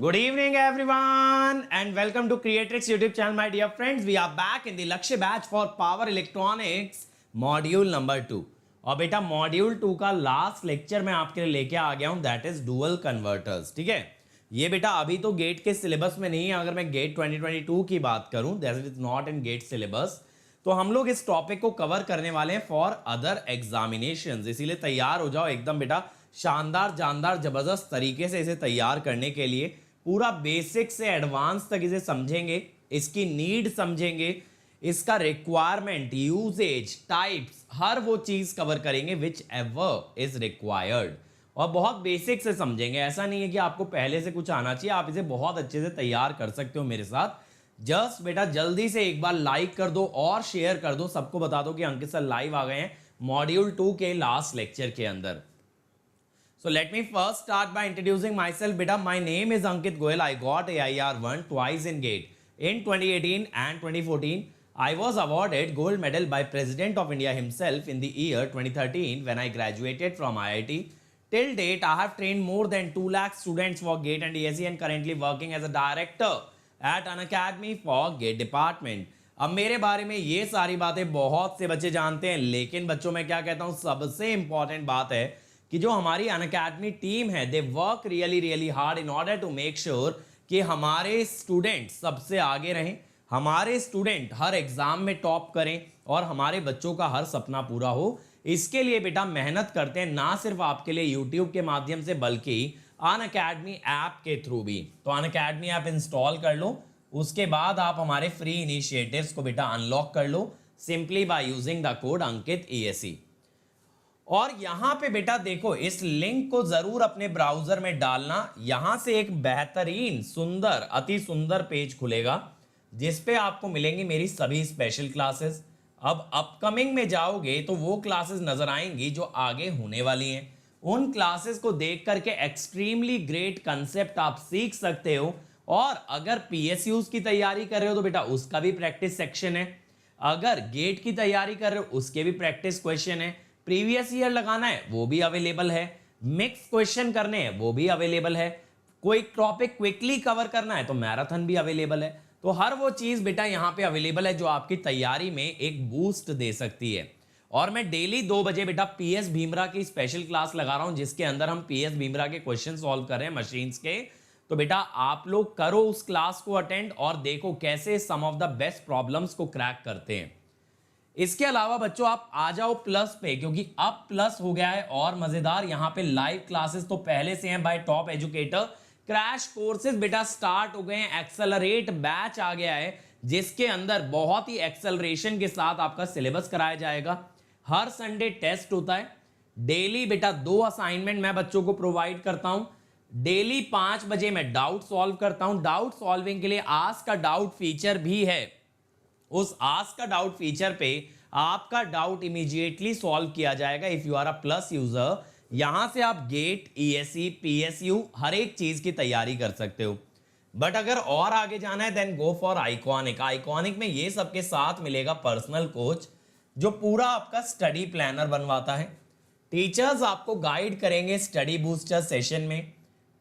Good evening, everyone, and welcome to Creatrix YouTube channel, my dear friends. We are back in the Lakshya batch for Power Electronics module number 2. और बेटा module 2 का last lecture मैं आपके लिए लेके आ गया हूं, दैट इज डुअल कन्वर्टर्स. ठीक है, ये बेटा अभी तो गेट के सिलेबस में नहीं है. अगर मैं गेट 2022 की बात करूं, that is not in GATE syllabus. तो हम लोग इस टॉपिक को कवर करने वाले हैं फॉर अदर एग्जामिनेशंस. इसीलिए तैयार हो जाओ एकदम बेटा, शानदार जानदार जबरदस्त तरीके से इसे तैयार करने के लिए. पूरा बेसिक से एडवांस तक इसे समझेंगे, इसकी नीड समझेंगे, इसका रिक्वायरमेंट, यूजेज, टाइप्स, हर वो चीज कवर करेंगे विच एवर इज रिक्वायर्ड. और बहुत बेसिक से समझेंगे. ऐसा नहीं है कि आपको पहले से कुछ आना चाहिए, आप इसे बहुत अच्छे से तैयार कर सकते हो मेरे साथ. जस्ट बेटा जल्दी से एक बार लाइक कर दो और शेयर कर दो, सबको बता दो कि अंकित सर लाइव आ गए हैं मॉड्यूल 2 के लास्ट लेक्चर के अंदर. So let me first start by introducing myself. Beta, my name is Ankit Goyal. I got AIR1 twice in GATE. In 2018 and 2014, I was awarded gold medal by President of India himself in the year 2013 when I graduated from IIT. Till date, I have trained more than 2 lakh students for GATE and DSE and currently working as a director at an academy for GATE department. अब मेरे बारे में ये सारी बातें बहुत से बच्चे जानते हैं, लेकिन बच्चों मैं क्या कहता हूँ, सबसे इंपॉर्टेंट बात है कि जो हमारी अनअकैडमी टीम है, they work really hard in order to make sure कि हमारे स्टूडेंट सबसे आगे रहें, हमारे स्टूडेंट हर एग्जाम में टॉप करें और हमारे बच्चों का हर सपना पूरा हो. इसके लिए बेटा मेहनत करते हैं, ना सिर्फ आपके लिए यूट्यूब के माध्यम से बल्कि अनअकैडमी ऐप के थ्रू भी. तो अनअकैडमी ऐप इंस्टॉल कर लो, उसके बाद आप हमारे फ्री इनिशिएटिव्स को बेटा अनलॉक कर लो simply by using the code Ankit ESE. और यहां पे बेटा देखो, इस लिंक को जरूर अपने ब्राउजर में डालना. यहां से एक बेहतरीन सुंदर अति सुंदर पेज खुलेगा जिस पे आपको मिलेंगी मेरी सभी स्पेशल क्लासेस. अब अपकमिंग में जाओगे तो वो क्लासेस नजर आएंगी जो आगे होने वाली हैं. उन क्लासेस को देख करके एक्सट्रीमली ग्रेट कंसेप्ट आप सीख सकते हो. और अगर PSUs की तैयारी कर रहे हो तो बेटा उसका भी प्रैक्टिस सेक्शन है. अगर गेट की तैयारी कर रहे हो उसके भी प्रैक्टिस क्वेश्चन है. प्रीवियस ईयर लगाना है वो भी अवेलेबल है. मिक्स क्वेश्चन करने हैं वो भी अवेलेबल है. कोई टॉपिक क्विकली कवर करना है तो मैराथन भी अवेलेबल है. तो हर वो चीज बेटा यहाँ पे अवेलेबल है जो आपकी तैयारी में एक बूस्ट दे सकती है. और मैं डेली 2 बजे बेटा PS भीमरा की स्पेशल क्लास लगा रहा हूं जिसके अंदर हम PS भीमरा के क्वेश्चन सॉल्व कर रहे हैं मशीन्स के. तो बेटा आप लोग करो उस क्लास को अटेंड और देखो कैसे सम ऑफ द बेस्ट प्रॉब्लम्स को क्रैक करते हैं. इसके अलावा बच्चों आप आ जाओ प्लस पे, क्योंकि अब प्लस हो गया है और मजेदार. यहां पे लाइव क्लासेस तो पहले से हैं bye top educator. Crash courses बेटा स्टार्ट हो गए हैं. एक्सेलरेट बैच आ गया है जिसके अंदर बहुत ही एक्सेलरेशन के साथ आपका सिलेबस कराया जाएगा. हर संडे टेस्ट होता है. डेली बेटा 2 असाइनमेंट मैं बच्चों को प्रोवाइड करता हूं. डेली 5 बजे मैं डाउट सॉल्व करता हूं. डाउट सॉल्विंग के लिए आस्क का डाउट फीचर भी है. उस आस्क का डाउट फीचर पे आपका डाउट इमीडिएटली सॉल्व किया जाएगा if you are a plus user. यहां से आप गेट, ESE, PSU हर एक चीज की तैयारी कर सकते हो. बट अगर और आगे जाना है then go for iconic. Iconic में ये सबके साथ मिलेगा पर्सनल कोच जो पूरा आपका स्टडी प्लानर बनवाता है. टीचर्स आपको गाइड करेंगे स्टडी बूस्टर सेशन में.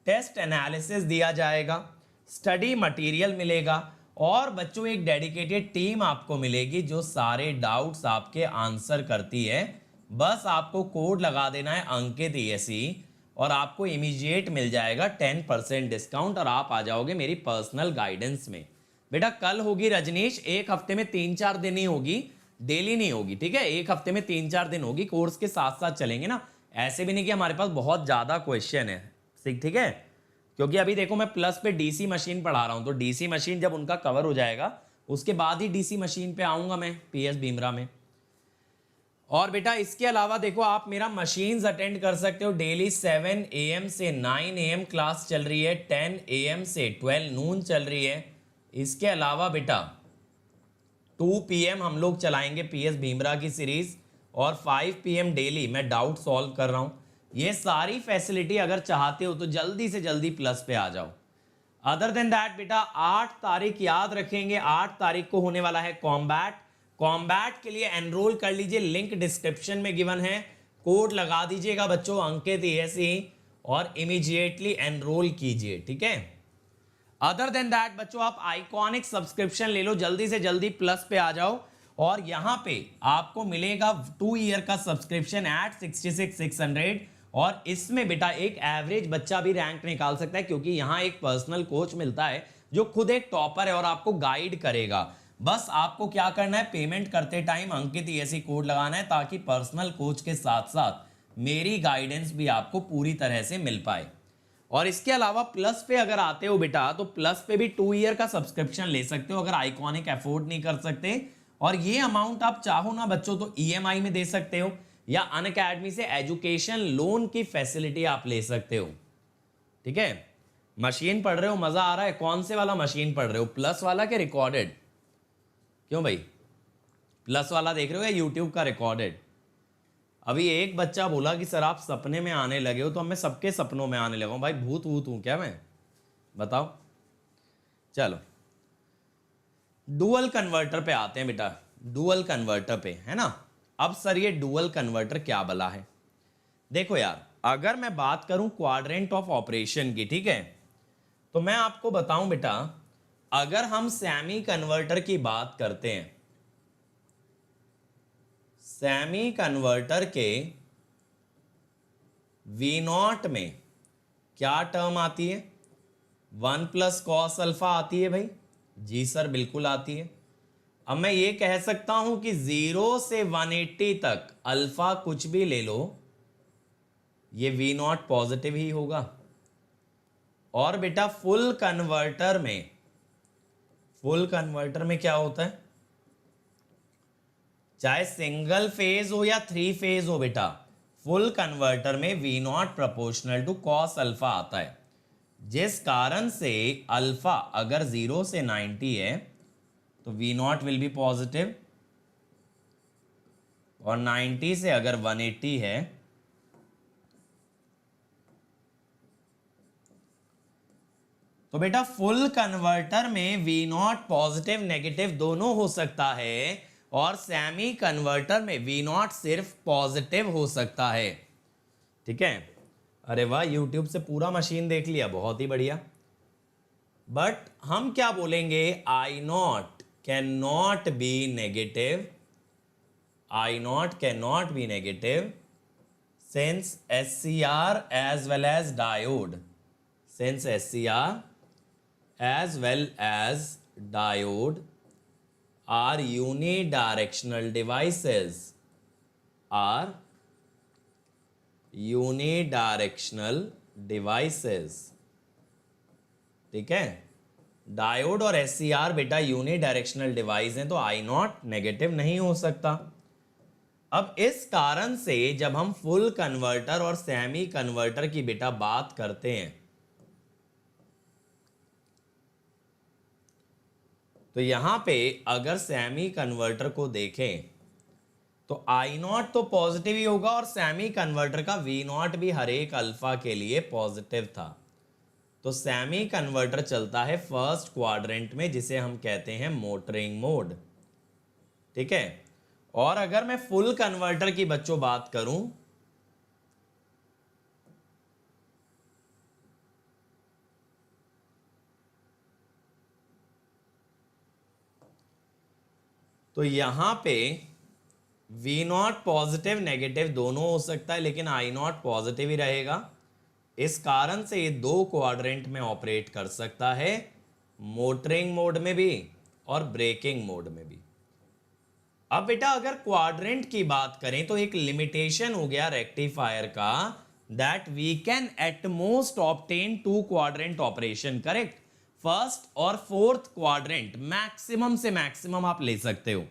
टेस्ट एनालिसिस दिया जाएगा, स्टडी मटेरियल मिलेगा और बच्चों एक डेडिकेटेड टीम आपको मिलेगी जो सारे डाउट्स आपके आंसर करती है. बस आपको कोड लगा देना है अंकित ESE और आपको इमीडिएट मिल जाएगा 10% डिस्काउंट और आप आ जाओगे मेरी पर्सनल गाइडेंस में. बेटा कल होगी रजनीश, एक हफ्ते में 3-4 दिन ही होगी, डेली नहीं होगी. ठीक है, एक हफ्ते में 3-4 दिन होगी. कोर्स के साथ साथ चलेंगे ना, ऐसे भी नहीं कि हमारे पास बहुत ज्यादा क्वेश्चन है. ठीक है, क्योंकि अभी देखो मैं प्लस पे DC मशीन पढ़ा रहा हूं, तो DC मशीन जब उनका कवर हो जाएगा उसके बाद ही DC मशीन पे आऊंगा मैं PS भीमरा में. और बेटा इसके अलावा देखो आप मेरा मशीन्स अटेंड कर सकते हो. डेली 7 AM से 9 AM क्लास चल रही है, 10 AM से 12 नून चल रही है. इसके अलावा बेटा 2 PM हम लोग चलाएंगे PS भीमरा की सीरीज और 5 PM डेली मैं डाउट सॉल्व कर रहा हूं. ये सारी फैसिलिटी अगर चाहते हो तो जल्दी से जल्दी प्लस पे आ जाओ. अदर देन दैट बेटा 8 तारीख याद रखेंगे, 8 तारीख को होने वाला है कॉम्बैट. कॉम्बैट के लिए एनरोल कर लीजिए, लिंक डिस्क्रिप्शन में गिवन है. कोड लगा दीजिएगा बच्चों अंकित ESE और इमीडिएटली एनरोल कीजिए. ठीक है, अदर देन दैट बच्चों आप आइकॉनिक सब्सक्रिप्शन ले लो, जल्दी से जल्दी प्लस पे आ जाओ और यहां पे आपको मिलेगा 2 ईयर का सब्सक्रिप्शन एट 66,600 और इसमें बेटा एक एवरेज बच्चा भी रैंक निकाल सकता है क्योंकि यहां एक पर्सनल कोच मिलता है जो खुद एक टॉपर है और आपको गाइड करेगा। बस आपको क्या करना है, पेमेंट करते टाइम अंकित ऐसी कोड लगाना है ताकि पर्सनल कोच के साथ साथ मेरी गाइडेंस भी आपको पूरी तरह से मिल पाए। और इसके अलावा प्लस पे अगर आते हो बेटा तो प्लस पे भी 2 ईयर का सब्सक्रिप्शन ले सकते हो अगर आइकॉनिक अफोर्ड नहीं कर सकते, और ये अमाउंट आप चाहो ना बच्चों तो ईएमआई में दे सकते हो या अनअकैडमी से एजुकेशन लोन की फैसिलिटी आप ले सकते हो। ठीक है, मशीन पढ़ रहे हो, मजा आ रहा है? कौन से वाला मशीन पढ़ रहे हो, प्लस वाला के रिकॉर्डेड? क्यों भाई, प्लस वाला देख रहे हो या यूट्यूब का रिकॉर्डेड? अभी एक बच्चा बोला कि सर आप सपने में आने लगे हो, तो मैं सबके सपनों में आने लगा हूं भाई, भूत वूत हूं क्या मैं, बताओ। चलो डुअल कन्वर्टर पे आते हैं बेटा, डुअल कन्वर्टर पे है ना। अब सर ये डुअल कन्वर्टर क्या बला है? देखो यार, अगर मैं बात करूं क्वाड्रेंट ऑफ ऑपरेशन की, ठीक है, तो मैं आपको बताऊं बेटा, अगर हम सेमी कन्वर्टर की बात करते हैं, सेमी कन्वर्टर के V0 में क्या टर्म आती है? 1 प्लस कॉस अल्फा आती है भाई। जी सर बिल्कुल आती है। अब मैं ये कह सकता हूं कि 0 से 180 तक अल्फा कुछ भी ले लो, ये V0 पॉजिटिव ही होगा। और बेटा फुल कन्वर्टर में क्या होता है, चाहे सिंगल फेज हो या 3 फेज हो बेटा, फुल कन्वर्टर में V0 proportional to cos alpha आता है, जिस कारण से अल्फा अगर 0 से 90 है तो V0 विल बी पॉजिटिव, और 90 से अगर 180 है तो बेटा फुल कन्वर्टर में V0 पॉजिटिव नेगेटिव दोनों हो सकता है, और सेमी कन्वर्टर में V0 सिर्फ पॉजिटिव हो सकता है। ठीक है, अरे वाह, यूट्यूब से पूरा मशीन देख लिया, बहुत ही बढ़िया। बट हम क्या बोलेंगे, I0 can not be negative, I0 can not be negative since SCR as well as diode, since SCR as well as diode are unidirectional devices, are unidirectional devices। ठीक है, डायोड और SCR बेटा unidirectional device हैं, तो I0 negative नहीं हो सकता। अब इस कारण से जब हम फुल कन्वर्टर और सेमी कन्वर्टर की बेटा बात करते हैं तो यहां पे अगर सेमी कन्वर्टर को देखें तो I0 तो पॉजिटिव ही होगा, और सेमी कन्वर्टर का V0 भी हर एक अल्फा के लिए पॉजिटिव था। तो सेमी कन्वर्टर चलता है फर्स्ट क्वाड्रेंट में, जिसे हम कहते हैं मोटरिंग मोड। ठीक है, और अगर मैं फुल कन्वर्टर की बच्चों बात करूं तो यहां पे V0 पॉजिटिव नेगेटिव दोनों हो सकता है, लेकिन I0 पॉजिटिव ही रहेगा। इस कारण से ये 2 क्वाड्रेंट में ऑपरेट कर सकता है, मोटरिंग मोड में भी और ब्रेकिंग मोड में भी। अब बेटा अगर क्वाड्रेंट की बात करें तो एक लिमिटेशन हो गया रेक्टिफायर का, that we can at most obtain 2 quadrant operation, correct. First और फोर्थ क्वाड्रेंट मैक्सिमम से मैक्सिमम आप ले सकते हो।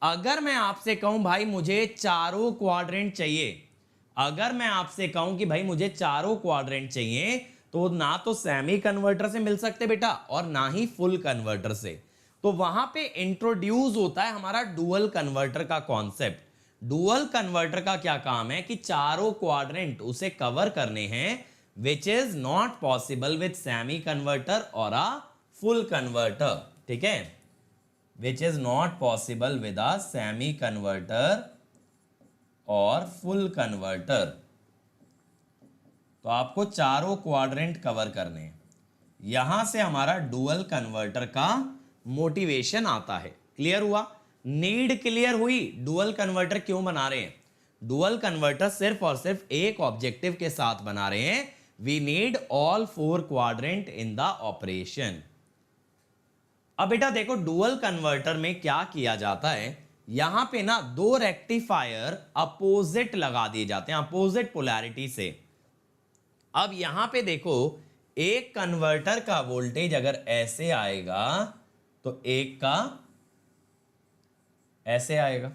अगर मैं आपसे कहूं भाई मुझे चारों क्वाड्रेंट चाहिए, अगर मैं आपसे कहूं कि भाई मुझे चारों क्वाड्रेंट चाहिए, तो ना तो सेमी कन्वर्टर से मिल सकते बेटा और ना ही फुल कन्वर्टर से। तो वहां पे इंट्रोड्यूस होता है हमारा डुअल कन्वर्टर का कॉन्सेप्ट। डुअल कन्वर्टर का क्या काम है कि चारों क्वाड्रेंट उसे कवर करने हैं, which is not possible with semi converter और अ फुल कन्वर्टर। ठीक है, which is not possible with a semi converter और फुल कन्वर्टर। तो आपको चारों क्वाड्रेंट कवर करने हैं। यहां से हमारा डुअल कन्वर्टर का मोटिवेशन आता है। क्लियर हुआ? नीड क्लियर हुई? डुअल कन्वर्टर क्यों बना रहे हैं? डुअल कन्वर्टर सिर्फ और सिर्फ एक ऑब्जेक्टिव के साथ बना रहे हैं, we need all 4 quadrant in the operation. अब बेटा देखो डुअल कन्वर्टर में क्या किया जाता है, यहां पे ना दो रेक्टिफायर अपोजिट लगा दिए जाते हैं, अपोजिट पोलैरिटी से। अब यहां पे देखो एक कन्वर्टर का वोल्टेज अगर ऐसे आएगा तो एक का ऐसे आएगा।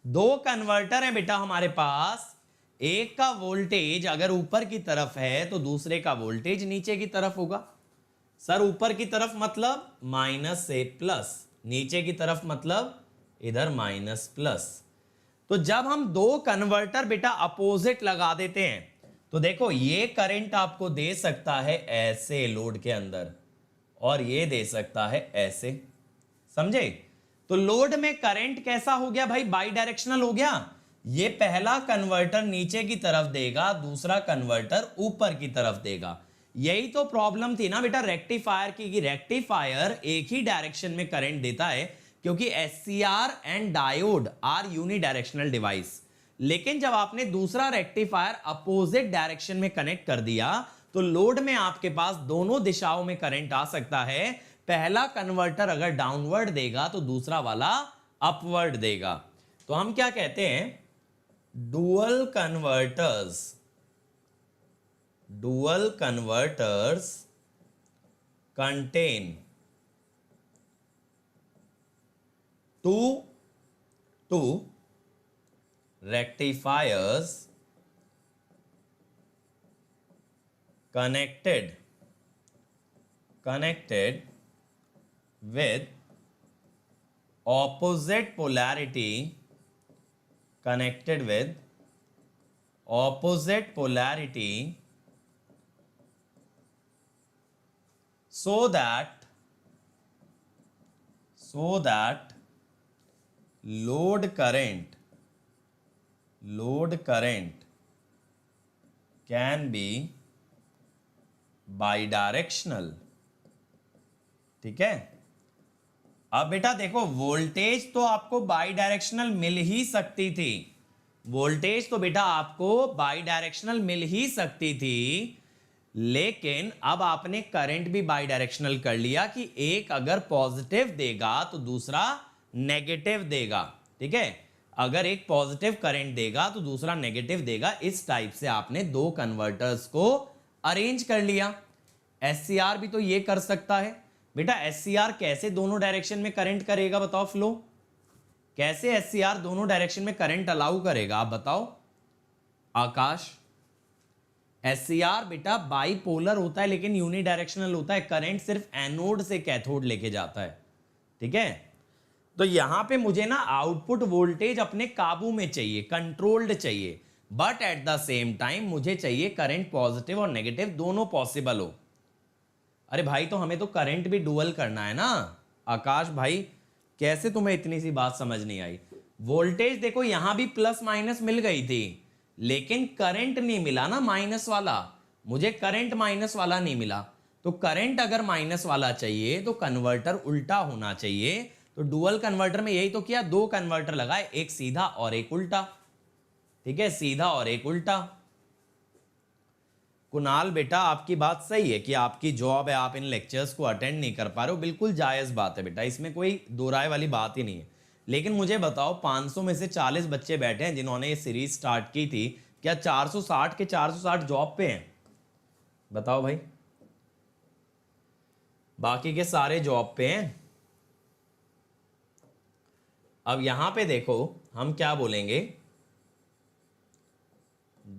दो कन्वर्टर है बेटा हमारे पास, एक का वोल्टेज अगर ऊपर की तरफ है तो दूसरे का वोल्टेज नीचे की तरफ होगा। सर ऊपर की तरफ मतलब माइनस से प्लस, नीचे की तरफ मतलब इधर माइनस प्लस। तो जब हम दो कन्वर्टर बेटा अपोजिट लगा देते हैं तो देखो ये करंट आपको दे सकता है ऐसे लोड के अंदर और ये दे सकता है ऐसे, समझे? तो लोड में करंट कैसा हो गया भाई? बाई डायरेक्शनल हो गया। ये पहला कन्वर्टर नीचे की तरफ देगा, दूसरा कन्वर्टर ऊपर की तरफ देगा। यही तो प्रॉब्लम थी ना बेटा रेक्टिफायर की, कि रेक्टिफायर एक ही डायरेक्शन में करंट देता है क्योंकि SCR and diode are unidirectional device. लेकिन जब आपने दूसरा रेक्टिफायर अपोजिट डायरेक्शन में कनेक्ट कर दिया तो लोड में आपके पास दोनों दिशाओं में करंट आ सकता है। पहला कन्वर्टर अगर डाउनवर्ड देगा तो दूसरा वाला अपवर्ड देगा। तो हम क्या कहते हैं? Dual converters contain two rectifiers connected with opposite polarity, so that load current can be bidirectional। ठीक है? अब बेटा देखो वोल्टेज तो आपको बाई डायरेक्शनल मिल ही सकती थी, वोल्टेज तो बेटा आपको बाई डायरेक्शनल मिल ही सकती थी, लेकिन अब आपने करंट भी बाई डायरेक्शनल कर लिया कि एक अगर पॉजिटिव देगा तो दूसरा नेगेटिव देगा। ठीक है? अगर एक पॉजिटिव करंट देगा तो दूसरा नेगेटिव देगा। इस टाइप से आपने दो कन्वर्टर्स को अरेंज कर लिया। एससीआर भी तो ये कर सकता है बेटा। एससीआर कैसे दोनों डायरेक्शन में करंट करेगा बताओ? फ्लो कैसे एससीआर दोनों डायरेक्शन में करंट अलाउ करेगा आप बताओ आकाश? एससीआर बेटा बाइपोलर होता है लेकिन यूनिडायरेक्शनल होता है, करंट सिर्फ एनोड से कैथोड लेके जाता है। ठीक है? तो यहां पे मुझे ना आउटपुट वोल्टेज अपने काबू में चाहिए, कंट्रोल्ड चाहिए, but at the same time मुझे चाहिए करंट पॉजिटिव और नेगेटिव दोनों पॉसिबल हो। अरे भाई तो हमें तो करंट भी डुअल करना है ना आकाश भाई, कैसे तुम्हें इतनी सी बात समझ नहीं आई? वोल्टेज देखो यहां भी प्लस माइनस मिल गई थी लेकिन करंट नहीं मिला ना माइनस वाला, मुझे करंट माइनस वाला नहीं मिला। तो करंट अगर माइनस वाला चाहिए तो कन्वर्टर उल्टा होना चाहिए। तो डुअल कन्वर्टर में यही तो किया, दो कन्वर्टर लगाए, एक सीधा और एक उल्टा। ठीक है? सीधा और एक उल्टा। कुणाल बेटा आपकी बात सही है कि आपकी जॉब है, आप इन लेक्चर्स को अटेंड नहीं कर पा रहे हो, बिल्कुल जायज़ बात है बेटा, इसमें कोई दो राय वाली बात ही नहीं है। लेकिन मुझे बताओ 500 में से 40 बच्चे बैठे हैं जिन्होंने ये सीरीज स्टार्ट की थी, क्या 460 के 460 जॉब पे हैं? बताओ भाई। बाकी के सारे जॉब पे हैं। अब यहां पे देखो हम क्या बोलेंगे?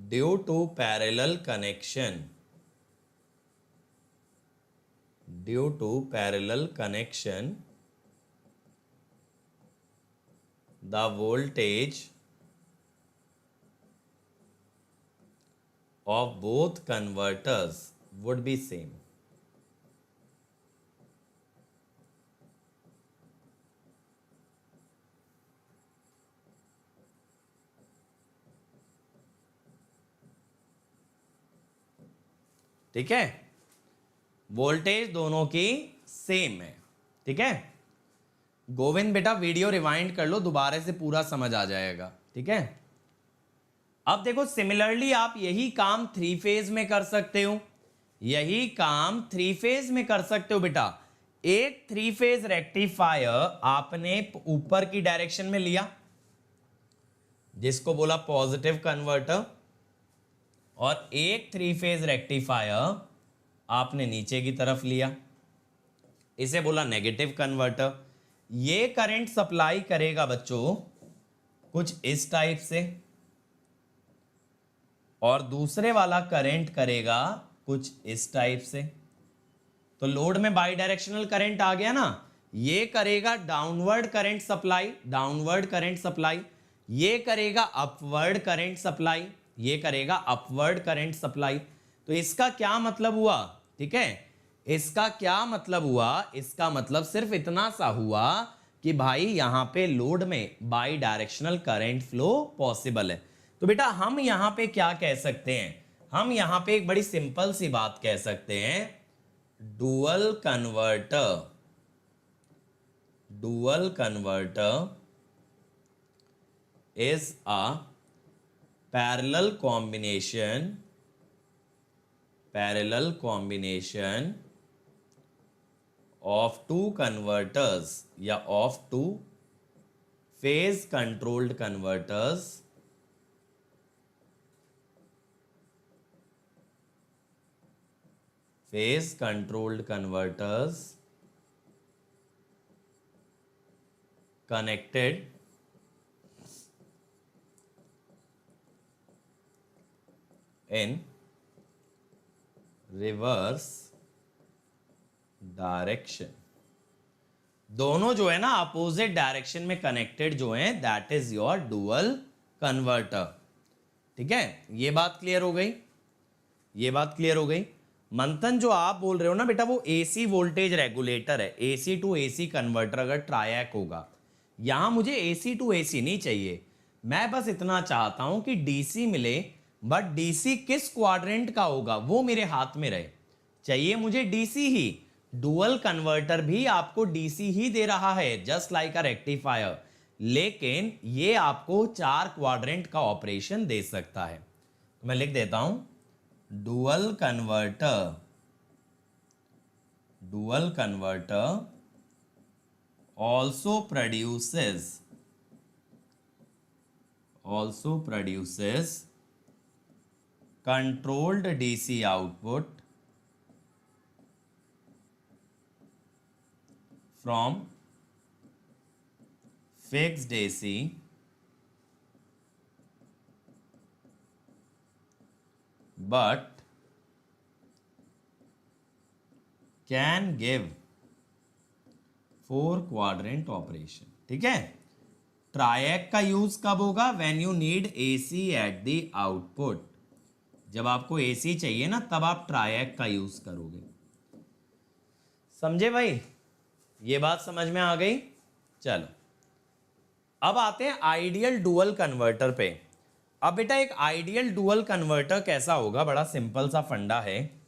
Due to parallel connection the voltage of both converters would be same। ठीक है? वोल्टेज दोनों की सेम है, ठीक है। गोविंद बेटा वीडियो रिवाइंड कर लो, दोबारा से पूरा समझ आ जाएगा, ठीक है। अब देखो सिमिलरली आप यही काम थ्री फेज में कर सकते हो, यही काम थ्री फेज में कर सकते हो बेटा। एक थ्री फेज रेक्टिफायर आपने ऊपर की डायरेक्शन में लिया, जिसको बोला पॉजिटिव कन्वर्टर, और एक थ्री फेज रेक्टिफायर आपने नीचे की तरफ लिया, इसे बोला नेगेटिव कन्वर्टर। ये करंट सप्लाई करेगा बच्चों कुछ इस टाइप से, और दूसरे वाला करंट करेगा कुछ इस टाइप से। तो लोड में बाई डायरेक्शनल करंट आ गया ना, ये करेगा downward current supply, downward current supply, ये करेगा अपवर्ड करंट सप्लाई, ये करेगा अपवर्ड करंट सप्लाई। तो इसका क्या मतलब हुआ, ठीक है, इसका क्या मतलब हुआ, इसका मतलब सिर्फ इतना सा हुआ कि भाई यहां पे लोड में by directional current flow possible है। तो बेटा हम यहां पे क्या कह सकते हैं, हम यहां पे एक बड़ी सिंपल सी बात कह सकते हैं, dual converter, dual converter is a parallel combination of two converters या of two phase controlled converters connected in reverse direction. दोनों जो है ना अपोजिट डायरेक्शन में कनेक्टेड जो है, that is your dual converter, ठीक है। ये बात क्लियर हो गई, ये बात क्लियर हो गई। मंथन जो आप बोल रहे हो ना बेटा, वो एसी वोल्टेज रेगुलेटर है, एसी टू एसी कन्वर्टर अगर ट्रायक होगा। यहां मुझे एसी टू एसी नहीं चाहिए, मैं बस इतना चाहता हूं कि डीसी मिले, बट डीसी किस क्वाड्रेंट का होगा वो मेरे हाथ में रहे, चाहिए मुझे डीसी ही। डुअल कन्वर्टर भी आपको डीसी ही दे रहा है, जस्ट लाइक अ रेक्टिफायर, लेकिन ये आपको 4 क्वाड्रेंट का ऑपरेशन दे सकता है। तो मैं लिख देता हूं, dual converter also produces controlled DC output from fixed AC but can give 4 quadrant operation, ठीक है। ट्रायक का यूज कब होगा, when you need AC at the output, जब आपको एसी चाहिए ना तब आप ट्रायक का यूज करोगे। समझे भाई, ये बात समझ में आ गई। चलो अब आते हैं आइडियल डुअल कन्वर्टर पे। अब बेटा एक आइडियल डुअल कन्वर्टर कैसा होगा, बड़ा सिंपल सा फंडा है।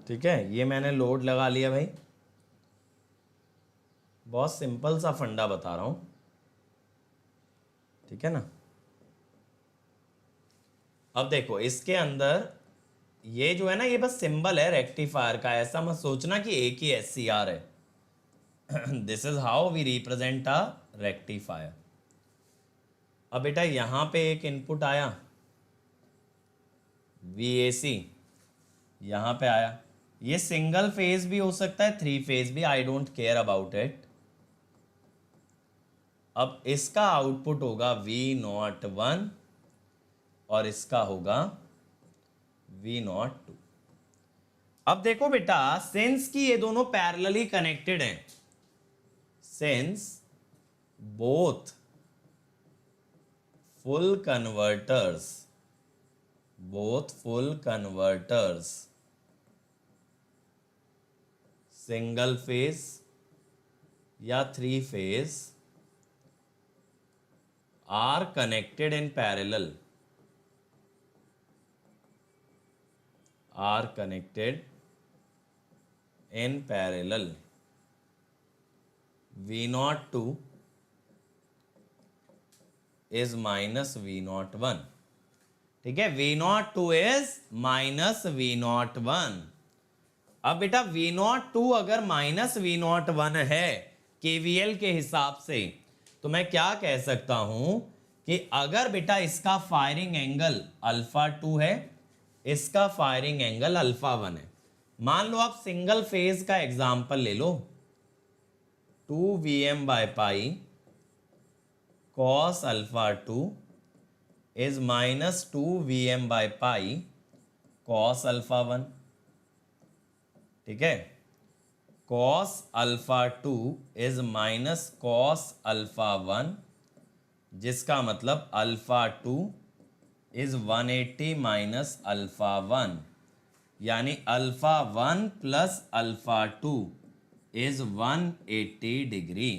ठीक है, ये मैंने लोड लगा लिया भाई, बहुत सिंपल सा फंडा बता रहा हूं, ठीक है ना। अब देखो इसके अंदर ये जो है ना, ये बस सिंबल है रेक्टिफायर का, ऐसा मत सोचना कि एक ही SCR है। This is how we represent a rectifier. अब बेटा यहां पे एक इनपुट आया VAC, यहां पे आया, ये सिंगल फेज भी हो सकता है, 3 फेज भी, I don't care about it. अब इसका आउटपुट होगा V01 और इसका होगा V02। अब देखो बेटा, सिंस कि ये दोनों पैरेलली कनेक्टेड हैं, since both full converters, both full converters, single phase या 3 phase are connected in parallel, are connected in parallel, V02 is minus V01, ठीक है, V02 is minus V01। अब बेटा V02 अगर माइनस V01 है KVL के हिसाब से, तो मैं क्या कह सकता हूं कि अगर बेटा इसका फायरिंग एंगल α2 है, इसका फायरिंग एंगल α1 है, मान लो आप सिंगल फेज का एग्जांपल ले लो, 2Vm/π cos α2 is minus 2Vm/π cos α1, ठीक है, cos α2 is minus cos α1, जिसका मतलब α2 is 180 minus α1, यानी α1 plus α2 is 180 degree,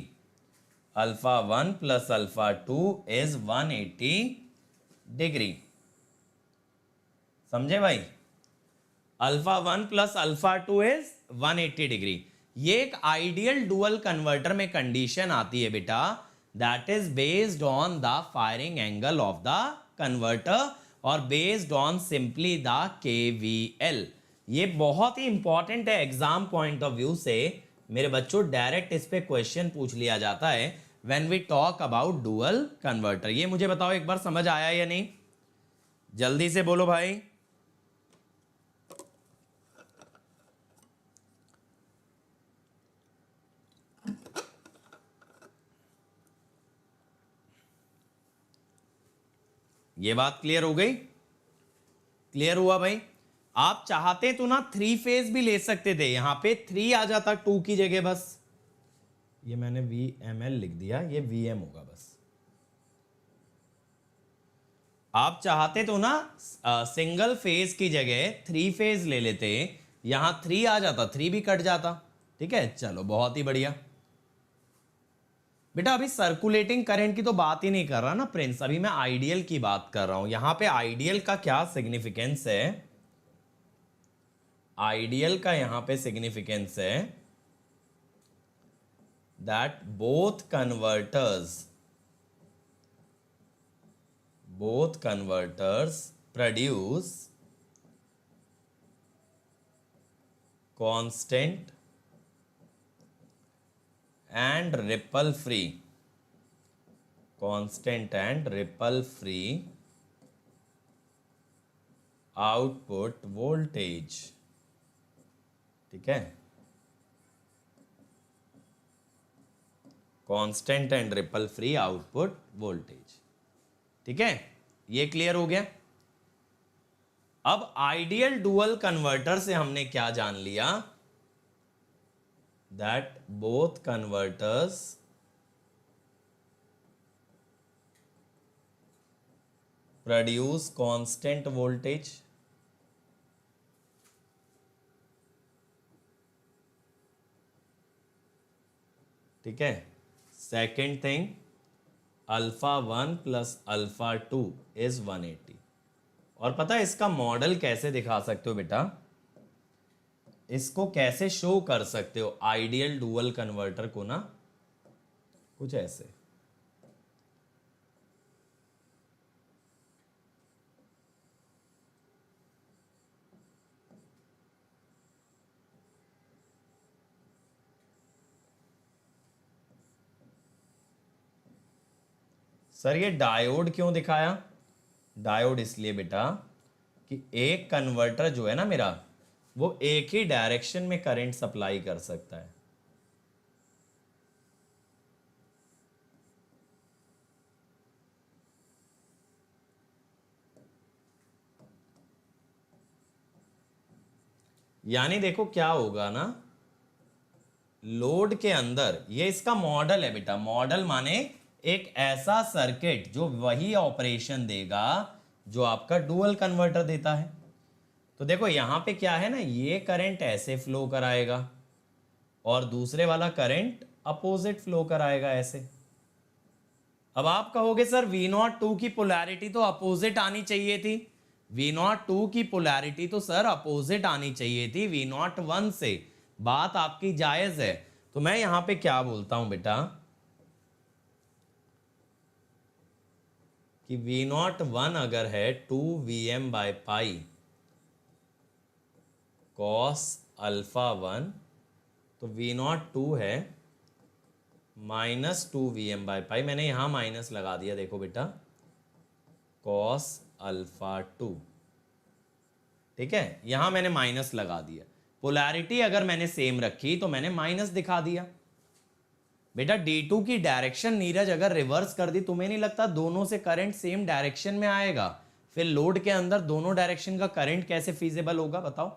α1 plus α2 is 180 degree, समझे भाई? α1 प्लस α2 इज 180 डिग्री। ये एक आइडियल डुअल कन्वर्टर में कंडीशन आती है बेटा, that is based on the firing angle of the converter और based on simply the KVL। ये बहुत ही इंपॉर्टेंट है एग्जाम पॉइंट ऑफ व्यू से मेरे बच्चों, डायरेक्ट इस पे क्वेश्चन पूछ लिया जाता है when we talk about dual converter. ये मुझे बताओ एक बार समझ आया या नहीं, जल्दी से बोलो भाई। ये बात क्लियर हो गई? क्लियर हुआ भाई? आप चाहते तो ना 3 फेज भी ले सकते थे, यहां पे 3 आ जाता 2 की जगह, बस ये मैंने VML लिख दिया, ये VM होगा बस। आप चाहते तो ना सिंगल फेज की जगह 3 फेज ले लेते, यहां 3 आ जाता, 3 भी कट जाता, ठीक है, चलो बहुत ही बढ़िया। बेटा अभी सर्कुलेटिंग करंट की तो बात ही नहीं कर रहा ना प्रिंस, अभी मैं आइडियल की बात कर रहा हूं। यहां पे आइडियल का क्या सिग्निफिकेंस है? आइडियल का यहां पे सिग्निफिकेंस है that both converters produce constant and ripple free output voltage, ठीक है, constant and ripple free output voltage, ठीक है, ये क्लियर हो गया। अब आइडियल डुअल कन्वर्टर से हमने क्या जान लिया? that both converters produce constant voltage, ठीक है। Second thing, α1 plus α2 is 180। और पता है इसका मॉडल कैसे दिखा सकते हो बेटा? इसको कैसे शो कर सकते हो आइडियल डुअल कन्वर्टर को ना? कुछ ऐसे, सर ये डायोड क्यों दिखाया? डायोड इसलिए बेटा कि एक कन्वर्टर जो है ना मेरा, वो एक ही डायरेक्शन में करंट सप्लाई कर सकता है। यानी देखो क्या होगा ना, लोड के अंदर, ये इसका मॉडल है बेटा। मॉडल माने एक ऐसा सर्किट जो वही ऑपरेशन देगा जो आपका डुअल कन्वर्टर देता है। तो देखो यहां पे क्या है ना, ये करंट ऐसे फ्लो कराएगा और दूसरे वाला करंट अपोजिट फ्लो कराएगा ऐसे। अब आप कहोगे सर V02 की पोलैरिटी तो अपोजिट आनी चाहिए थी। V02 की पोलैरिटी तो सर अपोजिट आनी चाहिए थी V01 से। बात आपकी जायज है। तो मैं यहां पे क्या बोलता हूं बेटा कि V01 अगर है 2Vm/π cos α1, तो V02 है -2Vm/π। मैंने यहां माइनस लगा दिया, देखो बेटा, cos α2। ठीक है, यहां मैंने माइनस लगा दिया। पोलैरिटी अगर मैंने सेम रखी तो मैंने माइनस दिखा दिया। बेटा D2 की डायरेक्शन नीरज अगर रिवर्स कर दी, तुम्हें नहीं लगता दोनों से करंट सेम डायरेक्शन में आएगा? फिर लोड के अंदर दोनों डायरेक्शन का करंट कैसे फीजिबल होगा? बताओ,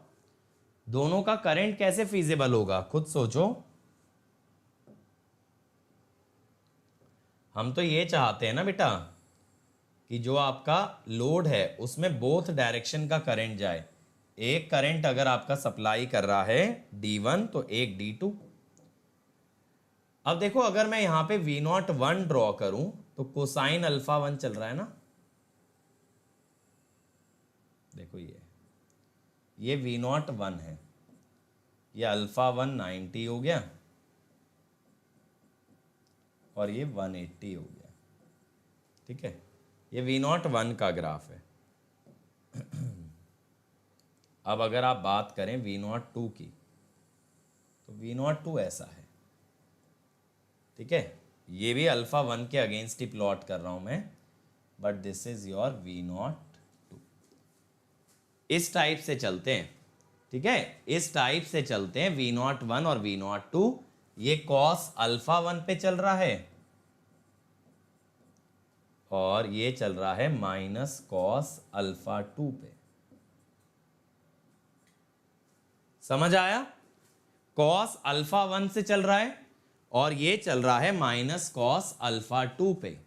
दोनों का करंट कैसे फीजिबल होगा? खुद सोचो। हम तो ये चाहते हैं ना बेटा कि जो आपका लोड है उसमें बोथ डायरेक्शन का करंट जाए। एक करंट अगर आपका सप्लाई कर रहा है D1 तो एक D2। अब देखो अगर मैं यहां पे V01 ड्रॉ करूं तो कोसाइन α1 चल रहा है ना, देखो ये V01 है, ये α1 90 हो गया और ये 180 हो गया। ठीक है, ये V01 का ग्राफ है। अब अगर आप बात करें V02 की, तो V02 ऐसा है। ठीक है, ये भी α1 के अगेंस्ट ही प्लॉट कर रहा हूं मैं, but this is your V02। इस टाइप से चलते हैं। ठीक है, इस टाइप से चलते हैं। V01 और V02, ये cos α1 पे चल रहा है और ये चल रहा है माइनस cos α2 पे। समझ आया? cos α1 से चल रहा है और ये चल रहा है माइनस cos α2 पे।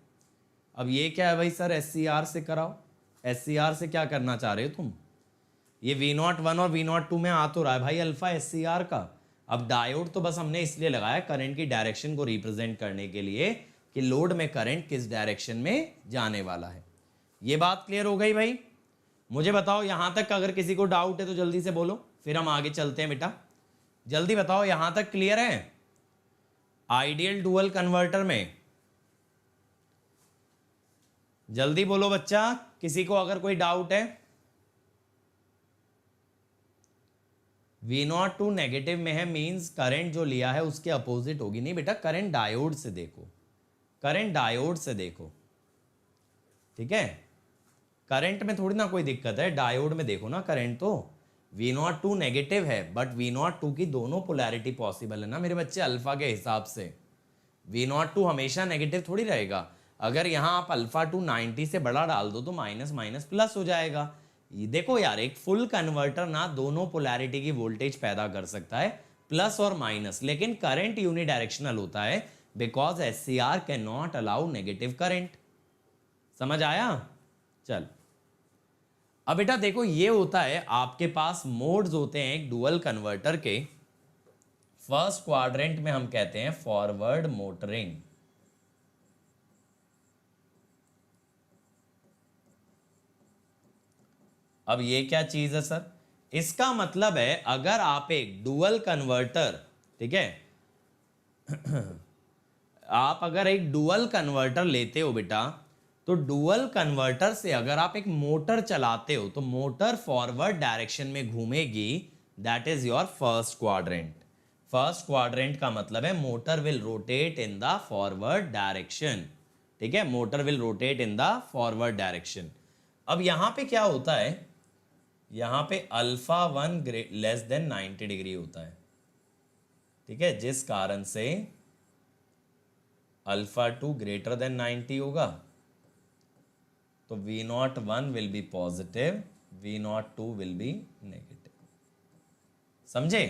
अब ये क्या है भाई सर? SCR से कराओ। SCR से क्या करना चाह रहे हो तुम? ये V01 और V02 में आ तो रहा है भाई अल्फा SCR का। अब डायोड तो बस हमने इसलिए लगाया करंट की डायरेक्शन को रिप्रेजेंट करने के लिए कि लोड में करंट किस डायरेक्शन में जाने वाला है। ये बात क्लियर हो गई भाई? मुझे बताओ यहां तक अगर किसी को डाउट है तो जल्दी से बोलो, फिर हम आगे चलते हैं। बेटा जल्दी बताओ, यहां तक क्लियर है? आइडियल डुअल कन्वर्टर में जल्दी बोलो बच्चा, किसी को अगर कोई डाउट है। V02 नेगेटिव में है, मींस करंट जो लिया है उसके अपोजिट होगी। नहीं बेटा, करंट डायोड से देखो, करंट डायोड से देखो। ठीक है, करंट में थोड़ी ना कोई दिक्कत है, डायोड में देखो ना करंट। तो V02 नेगेटिव है, बट V02 की दोनों पोलैरिटी पॉसिबल है ना मेरे बच्चे, अल्फा के हिसाब से। V02 हमेशा नेगेटिव थोड़ी रहेगा। अगर यहां आप α2 90 से बड़ा डाल दो तो माइनस माइनस प्लस हो जाएगा। ये देखो यार, एक फुल कन्वर्टर ना दोनों पोलैरिटी की वोल्टेज पैदा कर सकता है, प्लस और माइनस, लेकिन करंट यूनिडायरेक्शनल होता है because SCR can not allow negative current. समझ आया? चल अब बेटा देखो, ये होता है आपके पास मोड्स होते हैं एक डुअल कन्वर्टर के। फर्स्ट क्वाड्रेंट में हम कहते हैं फॉरवर्ड मोटरिंग। अब ये क्या चीज है सर? इसका मतलब है अगर आप एक डुअल कन्वर्टर, ठीक है, आप अगर एक डुअल कन्वर्टर लेते हो बेटा, तो डुअल कन्वर्टर से अगर आप एक मोटर चलाते हो तो मोटर फॉरवर्ड डायरेक्शन में घूमेगी। That is your first quadrant. First quadrant का मतलब है motor will rotate in the forward direction. ठीक है, motor will rotate in the forward direction. अब यहां पे क्या होता है, यहां पे अल्फा 1 लेस देन 90 डिग्री होता है, ठीक है, जिस कारण से अल्फा 2 ग्रेटर देन 90 होगा, तो V01 will be positive, V02 will be negative. समझे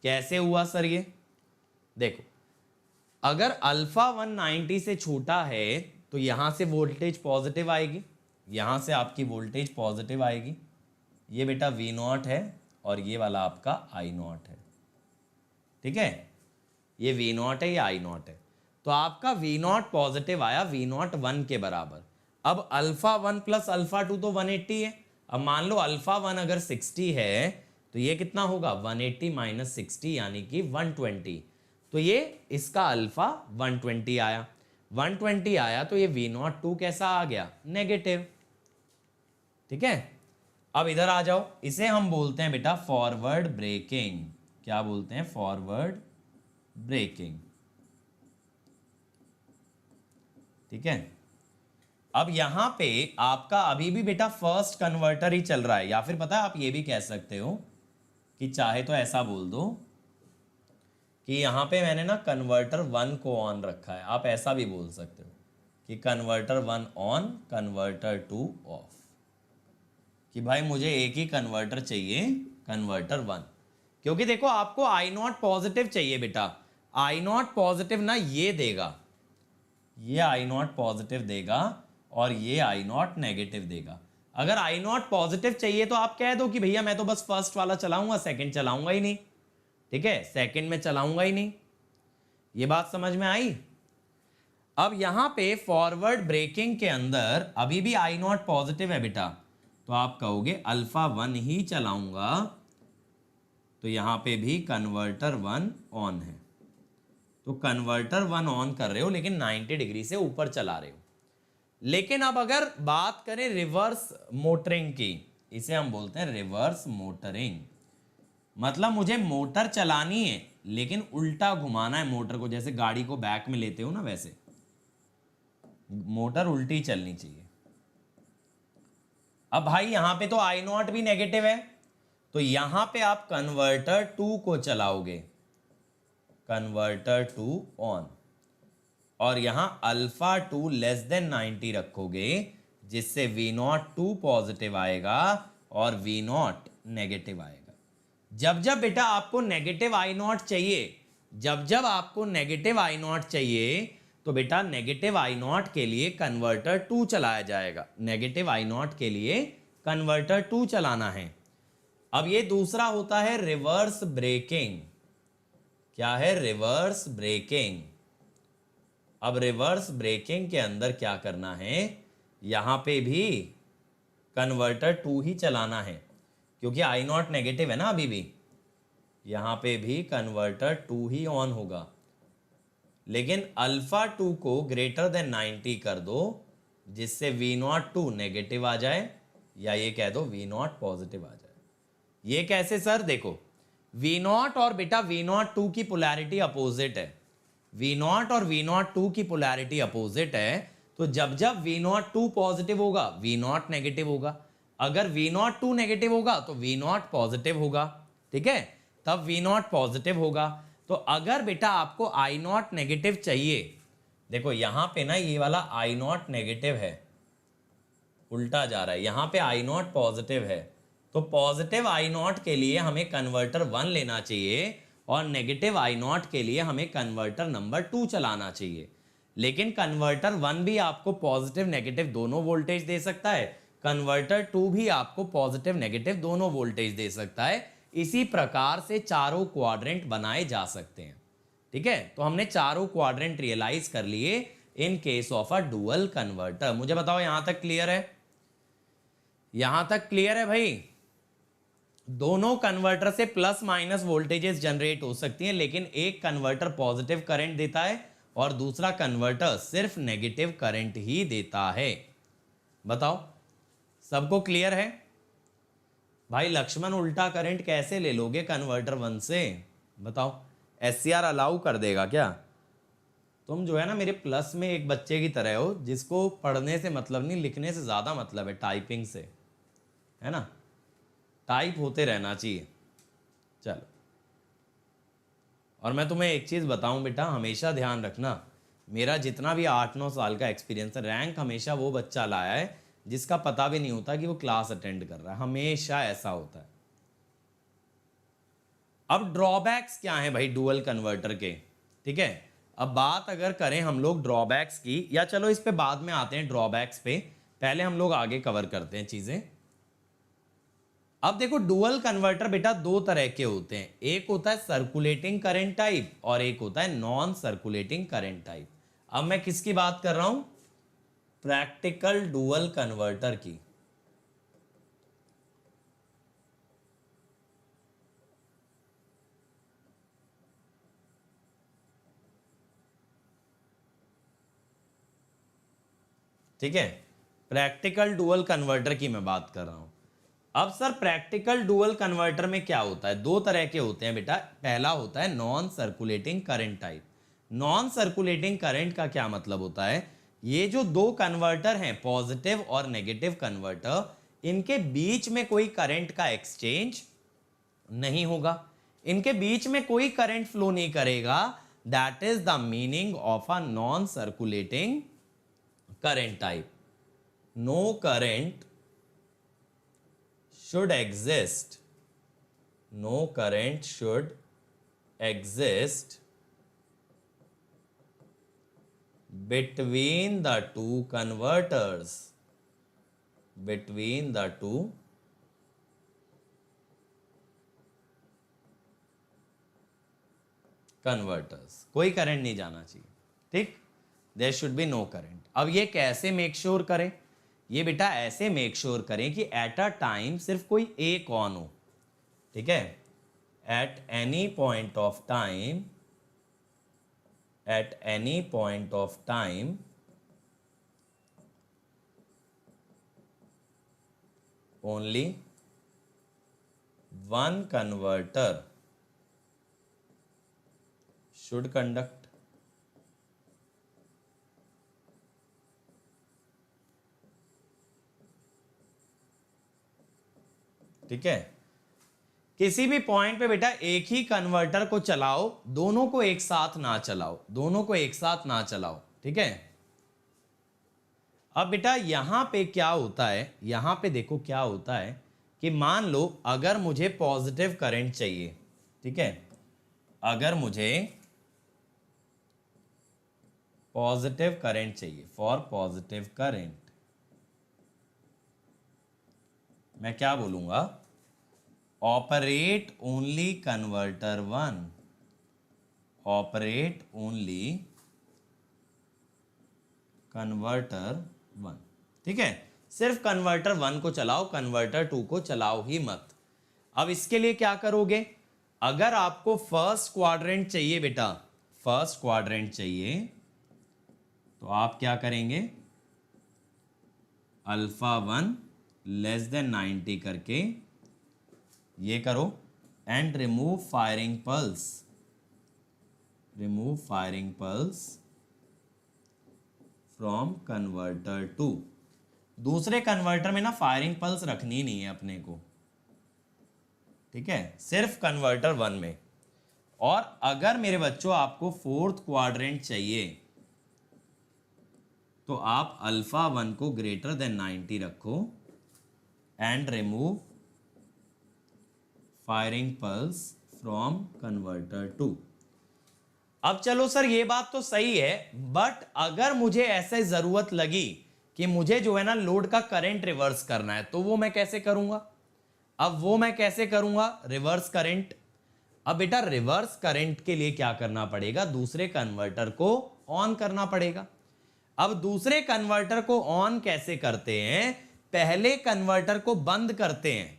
कैसे हुआ सर ये? देखो, अगर अल्फा 190 से छोटा है तो यहां से वोल्टेज पॉजिटिव आएगी, यहां से आपकी वोल्टेज पॉजिटिव आएगी, ये बेटा V0 है और ये वाला आपका I0 है, ठीक है, ये V0 है, ये I0 है। तो आपका V0 पॉजिटिव आया, V0 1 के बराबर। अब अल्फा 1 प्लस अल्फा 2 तो 180 है। अब मान लो अल्फा 1 अगर 60 है तो ये कितना होगा, 180 माइनस 60 यानी कि 120। तो ये इसका अल्फा 120 आया, 120 आया तो ये V02 कैसा आ गया, नेगेटिव, ठीक है। अब इधर आ जाओ, इसे हम बोलते हैं बेटा फॉरवर्ड ब्रेकिंग। क्या बोलते हैं, फॉरवर्ड ब्रेकिंग, ठीक है। अब यहां पे आपका अभी भी बेटा फर्स्ट कन्वर्टर ही चल रहा है, या फिर पता है आप ये भी कह सकते हो कि चाहे तो ऐसा बोल दो कि यहां पे मैंने ना कन्वर्टर 1 को ऑन रखा है, आप ऐसा भी बोल सकते हो कि कन्वर्टर 1 ऑन, कन्वर्टर 2 ऑफ, कि भाई मुझे एक ही कन्वर्टर चाहिए, कन्वर्टर 1। क्योंकि देखो आपको I0 पॉजिटिव चाहिए बेटा, I0 पॉजिटिव ना ये देगा, ये I0 पॉजिटिव देगा और ये I0 नेगेटिव देगा। अगर I0 पॉजिटिव चाहिए तो आप कह दो कि भैया मैं तो बस फर्स्ट वाला चलाऊंगा, सेकंड चलाऊंगा ही नहीं, ठीक है, सेकंड में चलाऊंगा ही नहीं। ये बात समझ में आई? अब यहां पे फॉरवर्ड ब्रेकिंग के अंदर अभी भी I0 पॉजिटिव है बेटा, तो आप कहोगे अल्फा 1 ही चलाऊंगा, तो यहां पे भी कन्वर्टर 1 ऑन है, तो कन्वर्टर 1 ऑन कर रहे हो लेकिन 90 डिग्री से ऊपर चला रहे हो। लेकिन अब अगर बात करें रिवर्स मोटरिंग की, इसे हम बोलते हैं रिवर्स मोटरिंग। मतलब मुझे मोटर चलानी है लेकिन उल्टा घुमाना है मोटर को, जैसे गाड़ी को बैक में लेते हो ना, वैसे मोटर उल्टी चलनी चाहिए। अब भाई यहां पे तो I0 भी नेगेटिव है, तो यहां पे आप कन्वर्टर 2 को चलाओगे, कन्वर्टर 2 ऑन, और यहां अल्फा 2 लेस देन 90 रखोगे, जिससे V02 पॉजिटिव आएगा और V0 नेगेटिव आएगा। जब जब बेटा आपको नेगेटिव I0 चाहिए, जब जब आपको नेगेटिव I0 चाहिए तो बेटा नेगेटिव I0 के लिए कन्वर्टर 2 चलाया जाएगा, नेगेटिव I0 के लिए कन्वर्टर 2 चलाना है। अब ये दूसरा होता है रिवर्स ब्रेकिंग। क्या है, रिवर्स ब्रेकिंग। अब रिवर्स ब्रेकिंग के अंदर क्या करना है, यहां पे भी कन्वर्टर 2 ही चलाना है, क्योंकि I0 नेगेटिव है ना अभी भी, यहां पे भी कन्वर्टर 2 ही ऑन होगा, लेकिन अल्फा 2 को ग्रेटर देन 90 कर दो, जिससे V02 नेगेटिव आ जाए, या ये कह दो V0 पॉजिटिव आ जाए। ये कैसे सर? देखो V0 और बेटा V02 की पोलैरिटी अपोजिट है, V0 और V02 की पोलैरिटी अपोजिट है, तो जब जब V02 पॉजिटिव होगा V0 नेगेटिव होगा, अगर V02 नेगेटिव होगा तो V0 पॉजिटिव होगा, ठीक है, तब V0 पॉजिटिव होगा। तो अगर बेटा आपको I0 नेगेटिव चाहिए, देखो यहां पे ना ये वाला I0 नेगेटिव है, उल्टा जा रहा है, यहां पे I0 पॉजिटिव है, तो पॉजिटिव I0 के लिए हमें कन्वर्टर 1 लेना चाहिए और नेगेटिव I0 के लिए हमें कन्वर्टर नंबर 2 चलाना चाहिए। लेकिन कन्वर्टर 1 भी आपको पॉजिटिव नेगेटिव दोनों वोल्टेज दे सकता है, कन्वर्टर 2 भी आपको पॉजिटिव नेगेटिव दोनों वोल्टेज दे सकता है। इसी प्रकार से चारों क्वाड्रेंट बनाए जा सकते हैं, ठीक है। तो हमने चारों क्वाड्रेंट रियलाइज कर लिए इन case of a dual converter. मुझे बताओ यहां तक क्लियर है? यहां तक क्लियर है भाई? दोनों कन्वर्टर से प्लस माइनस वोल्टेजेस जनरेट हो सकती हैं, लेकिन एक कन्वर्टर पॉजिटिव करंट देता है और दूसरा कन्वर्टर सिर्फ नेगेटिव करंट ही देता है। बताओ सबको क्लियर है? भाई लक्ष्मण उल्टा करंट कैसे ले लोगे कन्वर्टर 1 से? बताओ, SCR अलाउ कर देगा क्या? तुम जो है ना मेरे प्लस में एक बच्चे की तरह हो जिसको पढ़ने से मतलब नहीं, लिखने से ज़्यादा मतलब है, टाइपिंग से, है ना। टाइप होते रहना चाहिए। चलो, और मैं तुम्हें एक चीज़ बताऊं बेटा, हमेशा ध्यान रखना, मेरा जितना भी 8-9 साल का एक्सपीरियंस है, रैंक हमेशा वो बच्चा लाया है जिसका पता भी नहीं होता कि वो क्लास अटेंड कर रहा है, हमेशा ऐसा होता है। अब ड्रॉबैक्स क्या हैं भाई डुअल कन्वर्टर के, ठीक है। अब बात अगर करें हम लोग ड्रॉबैक्स की, या चलो इस पे बाद में आते हैं ड्रॉबैक्स पे, पहले हम लोग आगे कवर करते हैं चीजें। अब देखो डुअल कन्वर्टर बेटा दो तरह के होते हैं, एक होता है सर्कुलेटिंग करंट टाइप और एक होता है नॉन सर्कुलेटिंग करंट टाइप। अब मैं किसकी बात कर रहा हूं, प्रैक्टिकल डुअल कन्वर्टर की। ठीक है, प्रैक्टिकल डुअल कन्वर्टर की मैं बात कर रहा हूं। अब सर प्रैक्टिकल डुअल कन्वर्टर में क्या होता है, दो तरह के होते हैं बेटा। पहला होता है non circulating current type. Non circulating current का क्या मतलब होता है, ये जो दो कन्वर्टर हैं पॉजिटिव और नेगेटिव कन्वर्टर, इनके बीच में कोई करंट का एक्सचेंज नहीं होगा, इनके बीच में कोई करंट फ्लो नहीं करेगा। That is the meaning of a non circulating current type. No current should exist, no current should exist between the two converters, between the two converters, कोई करंट नहीं जाना चाहिए, ठीक। There should be no current. अब ये कैसे make sure करें, ये बेटा ऐसे मेक श्योर करें कि एट अ टाइम सिर्फ कोई एक ऑन हो, ठीक है। At any point of time, at any point of time only one converter should conduct। ठीक है, किसी भी पॉइंट पे बेटा एक ही कन्वर्टर को चलाओ, दोनों को एक साथ ना चलाओ, दोनों को एक साथ ना चलाओ, ठीक है। अब बेटा यहां पे क्या होता है, यहां पे देखो क्या होता है कि मान लो अगर मुझे पॉजिटिव करंट चाहिए, ठीक है, अगर मुझे पॉजिटिव करंट चाहिए, फॉर पॉजिटिव करंट मैं क्या बोलूंगा, operate only converter one, operate only converter one, ठीक है। सिर्फ कन्वर्टर वन को चलाओ, कन्वर्टर टू को चलाओ ही मत। अब इसके लिए क्या करोगे, अगर आपको फर्स्ट क्वाड्रेंट चाहिए बेटा, फर्स्ट क्वाड्रेंट चाहिए, तो आप क्या करेंगे, अल्फा वन लेस देन 90 करके ये करो and remove firing pulse, remove firing pulse from converter two. दूसरे कन्वर्टर में ना फायरिंग पल्स रखनी नहीं है अपने को, ठीक है, सिर्फ कन्वर्टर वन में। और अगर मेरे बच्चों आपको फोर्थ क्वाड्रेंट चाहिए तो आप अल्फा वन को ग्रेटर देन 90 रखो and remove firing pulse from converter two. अब चलो सर ये बात तो सही है, बट अगर मुझे ऐसे जरूरत लगी कि मुझे जो है ना लोड का करंट रिवर्स करना है, तो वो मैं कैसे करूंगा। अब वो मैं कैसे करूंगा, रिवर्स करंट। अब बेटा रिवर्स करंट के लिए क्या करना पड़ेगा, दूसरे कन्वर्टर को ऑन करना पड़ेगा। अब दूसरे कन्वर्टर को ऑन कैसे करते हैं, पहले कन्वर्टर को बंद करते हैं,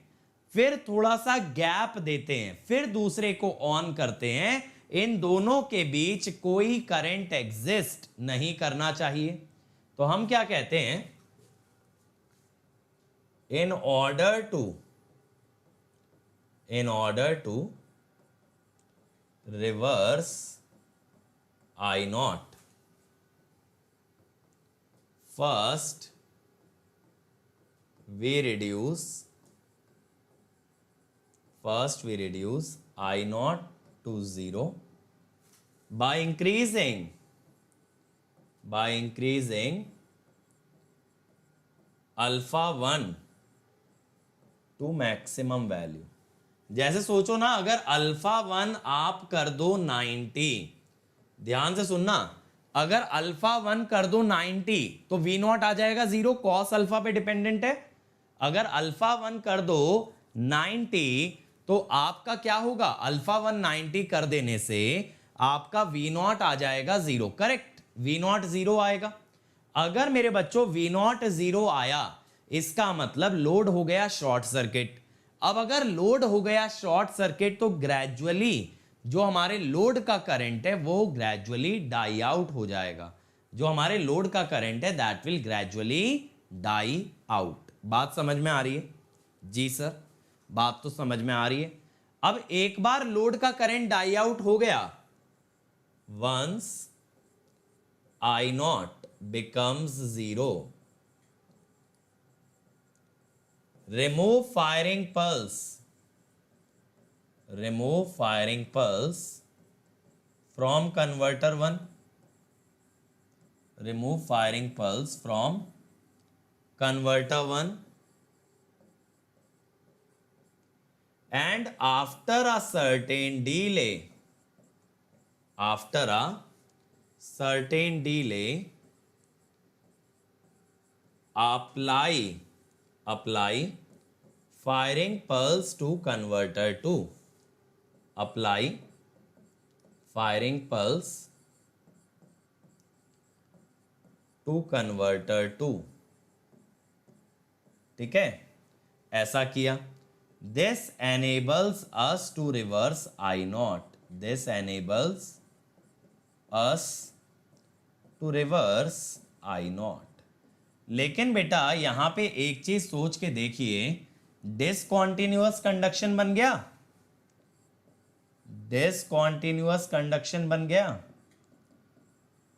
फिर थोड़ा सा गैप देते हैं, फिर दूसरे को ऑन करते हैं। इन दोनों के बीच कोई करंट एग्जिस्ट नहीं करना चाहिए। तो हम क्या कहते हैं, in order to reverse I naught, first we reduce I naught to 0 by increasing alpha 1 to maximum value. जैसे सोचो ना, अगर अल्फा 1 आप कर दो 90, ध्यान से सुनना, अगर अल्फा 1 कर दो 90 तो वी नॉट आ जाएगा 0, कॉस अल्फा पे डिपेंडेंट है। अगर अल्फा 1 कर दो 90 तो आपका क्या होगा, अल्फा 1 90 कर देने से आपका वी नॉट आ जाएगा 0, करेक्ट, वी नॉट 0 आएगा। अगर मेरे बच्चों वी नॉट 0 आया, इसका मतलब लोड हो गया शॉर्ट सर्किट। अब अगर लोड हो गया शॉर्ट सर्किट तो ग्रेजुअली जो हमारे लोड का करंट है वो ग्रेजुअली डाई आउट हो जाएगा। जो हमारे लोड का करंट है that will gradually die out. बात समझ में आ रही है? जी सर, बात तो समझ में आ रही है। अब एक बार लोड का करंट डाई आउट हो गया, once I naught becomes 0, remove firing pulse from converter 1, remove firing pulse from converter 1, and after a certain delay apply firing pulse to converter 2, apply firing pulse to converter 2, ठीक है, ऐसा किया। This enables us to reverse I naught, this enables us to reverse I naught। लेकिन बेटा यहां पे एक चीज सोच के देखिए, डिसकंटीन्यूअस कंडक्शन बन गया, डिसकंटीन्यूअस कंडक्शन बन गया,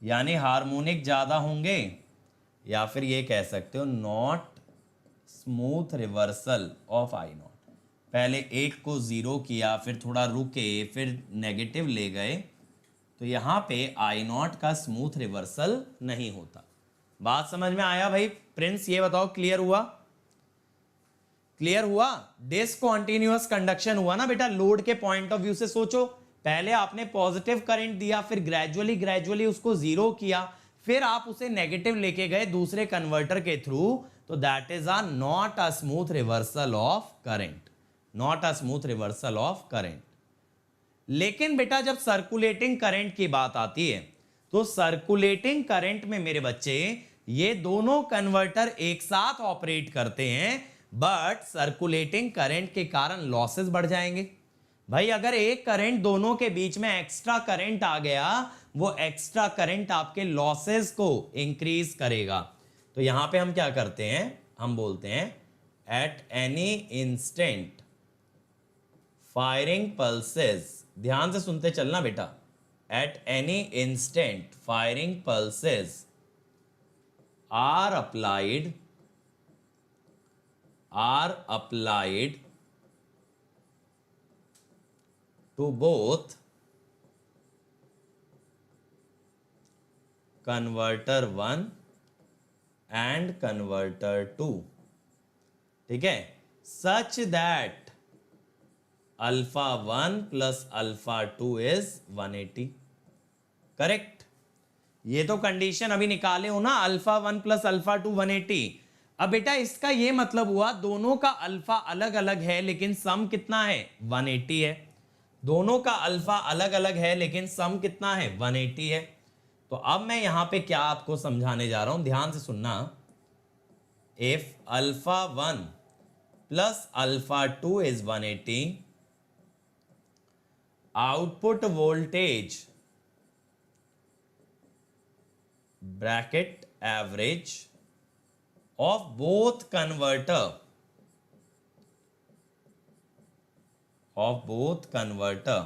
यानी हार्मोनिक ज्यादा होंगे, या फिर ये कह सकते हो not smooth reversal of I not. पहले एक को 0 किया, फिर थोड़ा रुके, फिर नेगेटिव ले गए, तो यहां पे आई नॉट का स्मूथ रिवर्सल नहीं होता। बात समझ में आया भाई? प्रिंस ये बताओ, क्लियर हुआ? क्लियर हुआ? डिसकंटीन्यूअस कंडक्शन हुआ ना बेटा। लोड के पॉइंट ऑफ व्यू से सोचो, पहले आपने पॉजिटिव करंट दिया, फिर ग्रेजुअली उसको 0 किया, फिर आप उसे नेगेटिव लेके गए दूसरे कन्वर्टर के थ्रू, तो that is a not a smooth reversal of current, not a smooth reversal of current. लेकिन बेटा जब सर्कुलेटिंग करंट की बात आती है तो सर्कुलेटिंग करंट में मेरे बच्चे ये दोनों कन्वर्टर एक साथ ऑपरेट करते हैं, बट सर्कुलेटिंग करंट के कारण लॉसेस बढ़ जाएंगे। भाई अगर एक करंट दोनों के बीच में एक्स्ट्रा करंट आ गया, वो एक्स्ट्रा करंट आपके लॉसेस को इंक्रीज करेगा। तो यहां पे हम क्या करते हैं, हम बोलते हैं at any instant firing pulses, ध्यान से सुनते चलना बेटा, at any instant firing pulses are applied to both converter 1 and converter 2, ठीक है, such that alpha 1 plus alpha 2 is 180, correct. ये तो कंडीशन अभी निकाले हो ना, अल्फा 1 प्लस अल्फा 2 180। अब बेटा इसका ये मतलब हुआ दोनों का अल्फा अलग अलग है लेकिन सम कितना है, 180 है। दोनों का अल्फा अलग अलग है लेकिन सम कितना है, 180 है। तो अब मैं यहां पे क्या आपको समझाने जा रहा हूं, ध्यान से सुनना। If alpha 1 plus alpha 2 is 180, output voltage bracket average of both converter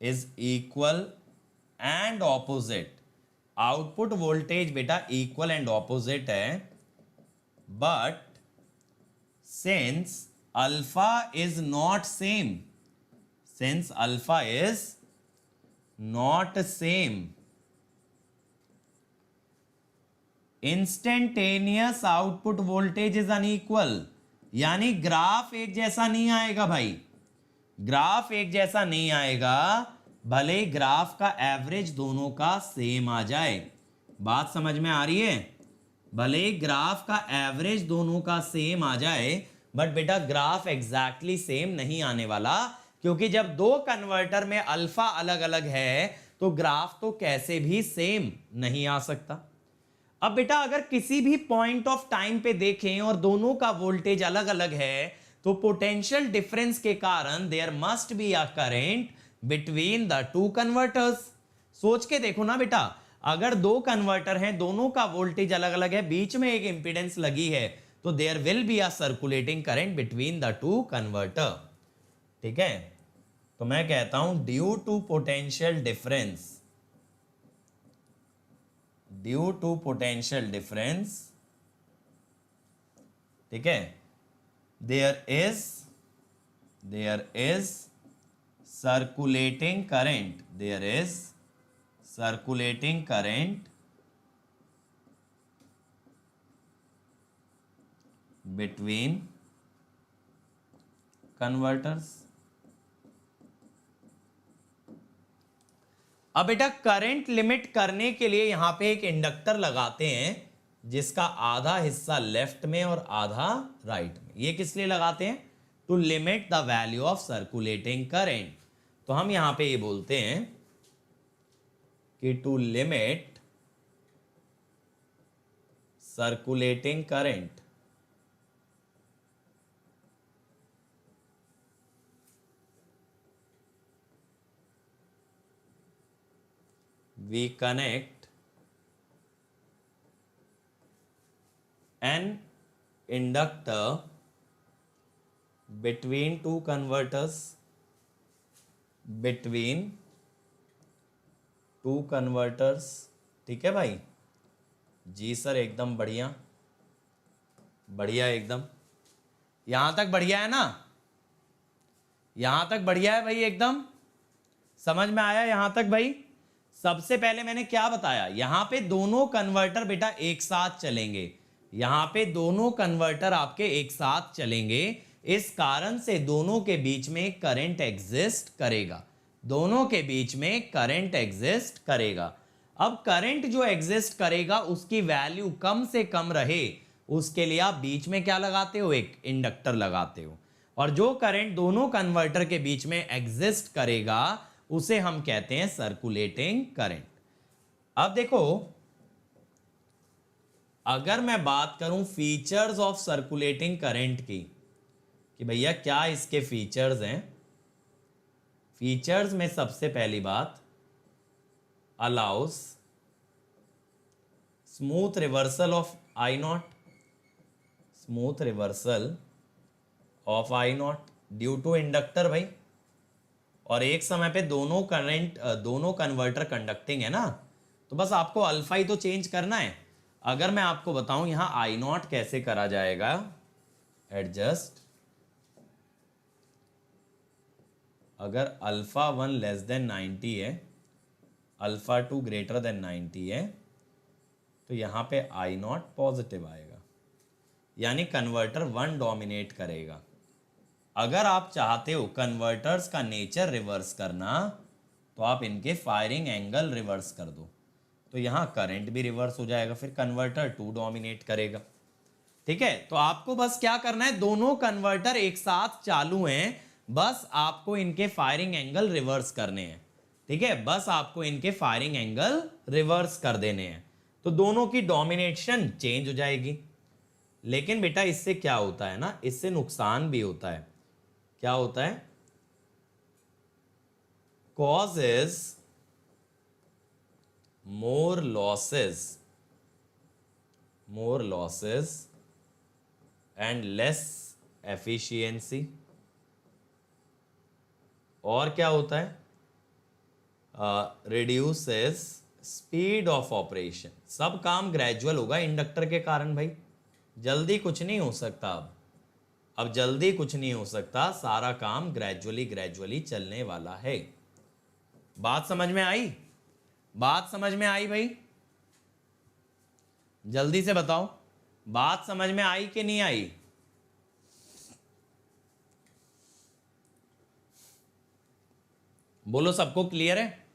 is equal and opposite output voltage बेटा इक्वल एंड ऑपोजिट है, but since alpha is not same, since alpha is not same, instantaneous output voltage is unequal, यानी graph एक जैसा नहीं आएगा भाई, graph एक जैसा नहीं आएगा, भले ग्राफ का एवरेज दोनों का सेम आ जाए। बात समझ में आ रही है? भले ग्राफ का एवरेज दोनों का सेम आ जाए, बट बेटा ग्राफ एग्जैक्टली सेम नहीं आने वाला, क्योंकि जब दो कन्वर्टर में अल्फा अलग अलग है तो ग्राफ तो कैसे भी सेम नहीं आ सकता। अब बेटा अगर किसी भी पॉइंट ऑफ टाइम पे देखें और दोनों का वोल्टेज अलग अलग है, तो पोटेंशियल डिफरेंस के कारण there must be a current between the two converters. सोच के देखो ना बेटा, अगर दो कन्वर्टर हैं, दोनों का वोल्टेज अलग अलग है, बीच में एक इंपीडेंस लगी है, तो there will be a circulating current between the two converter. ठीक है, तो मैं कहता हूं due to potential difference, due to potential difference, ठीक है, there is circulating current, there is circulating current between converters. अब बेटा करंट लिमिट करने के लिए यहां पे एक इंडक्टर लगाते हैं, जिसका आधा हिस्सा लेफ्ट में और आधा राइट में। ये किस लिए लगाते हैं? To limit the value of circulating current. तो हम यहां पे ये बोलते हैं कि to limit circulating current, we connect an inductor between two converters, between two converters। ठीक है भाई? जी सर, एकदम बढ़िया, बढ़िया एकदम। यहां तक बढ़िया है ना? यहां तक बढ़िया है भाई, एकदम समझ में आया यहां तक भाई? सबसे पहले मैंने क्या बताया, यहां पे दोनों कन्वर्टर बेटा एक साथ चलेंगे, यहां पे दोनों कन्वर्टर आपके एक साथ चलेंगे, इस कारण से दोनों के बीच में करंट एग्जिस्ट करेगा, दोनों के बीच में करंट एग्जिस्ट करेगा। अब करंट जो एग्जिस्ट करेगा उसकी वैल्यू कम से कम रहे, उसके लिए आप बीच में क्या लगाते हो? एक इंडक्टर लगाते हो। और जो करंट दोनों कन्वर्टर के बीच में एग्जिस्ट करेगा उसे हम कहते हैं सर्कुलेटिंग करंट। अब देखो, अगर मैं बात करूं फीचर्स ऑफ सर्कुलेटिंग करंट की, कि भैया क्या इसके फीचर्स हैं, फीचर्स में सबसे पहली बात, allows smooth reversal of I naught, smooth reversal of I naught due to inductor भाई। और एक समय पे दोनों करंट, दोनों कन्वर्टर कंडक्टिंग है ना, तो बस आपको अल्फा ही तो चेंज करना है। अगर मैं आपको बताऊं यहां आई नॉट कैसे करा जाएगा, एडजस्ट, अगर अल्फा 1 लेस देन 90 है, अल्फा 2 ग्रेटर देन 90 है, तो यहां पे आई नॉट पॉजिटिव आएगा, यानी कन्वर्टर 1 डोमिनेट करेगा। अगर आप चाहते हो कन्वर्टर्स का नेचर रिवर्स करना, तो आप इनके फायरिंग एंगल रिवर्स कर दो, तो यहाँ करंट भी रिवर्स हो जाएगा, फिर कन्वर्टर 2 डोमिनेट करेगा। ठीक है, तो आपको बस क्या करना है, दोनों कन्वर्टर एक साथ चालू हैं, बस आपको इनके फायरिंग एंगल रिवर्स करने हैं। ठीक है, बस आपको इनके फायरिंग एंगल रिवर्स कर देने हैं, तो दोनों की डोमिनेशन चेंज हो जाएगी। लेकिन बेटा इससे क्या होता है ना, इससे नुकसान भी होता है। क्या होता है? causes more losses and less efficiency। और क्या होता है? reduces स्पीड ऑफ ऑपरेशन, सब काम ग्रेजुअल होगा इंडक्टर के कारण भाई, जल्दी कुछ नहीं हो सकता। अब जल्दी कुछ नहीं हो सकता, सारा काम ग्रेजुअली ग्रेजुअली चलने वाला है। बात समझ में आई? बात समझ में आई भाई? जल्दी से बताओ, बात समझ में आई कि नहीं आई? बोलो, सबको क्लियर है?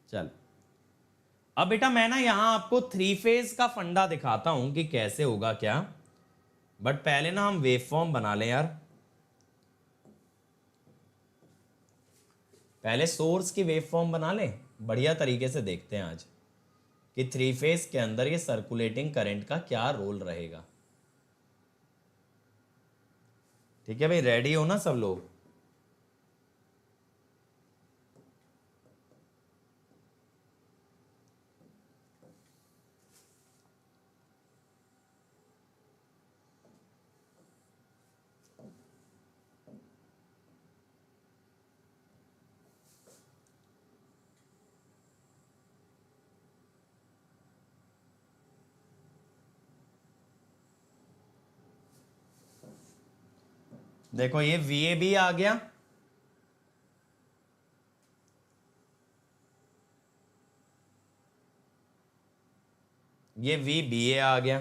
चल, अब बेटा मैं ना यहां आपको 3 फेज का फंडा दिखाता हूं कि कैसे होगा क्या, बट पहले ना हम वेवफॉर्म बना लें यार। पहले सोर्स की वेवफॉर्म बना लें, बढ़िया तरीके से देखते हैं आज कि 3 फेज के अंदर ये सर्कुलेटिंग करंट का क्या रोल रहेगा। ठीक है भाई, रेडी हो ना सब लोग? देखो ये VAB आ गया, ये VBA आ गया,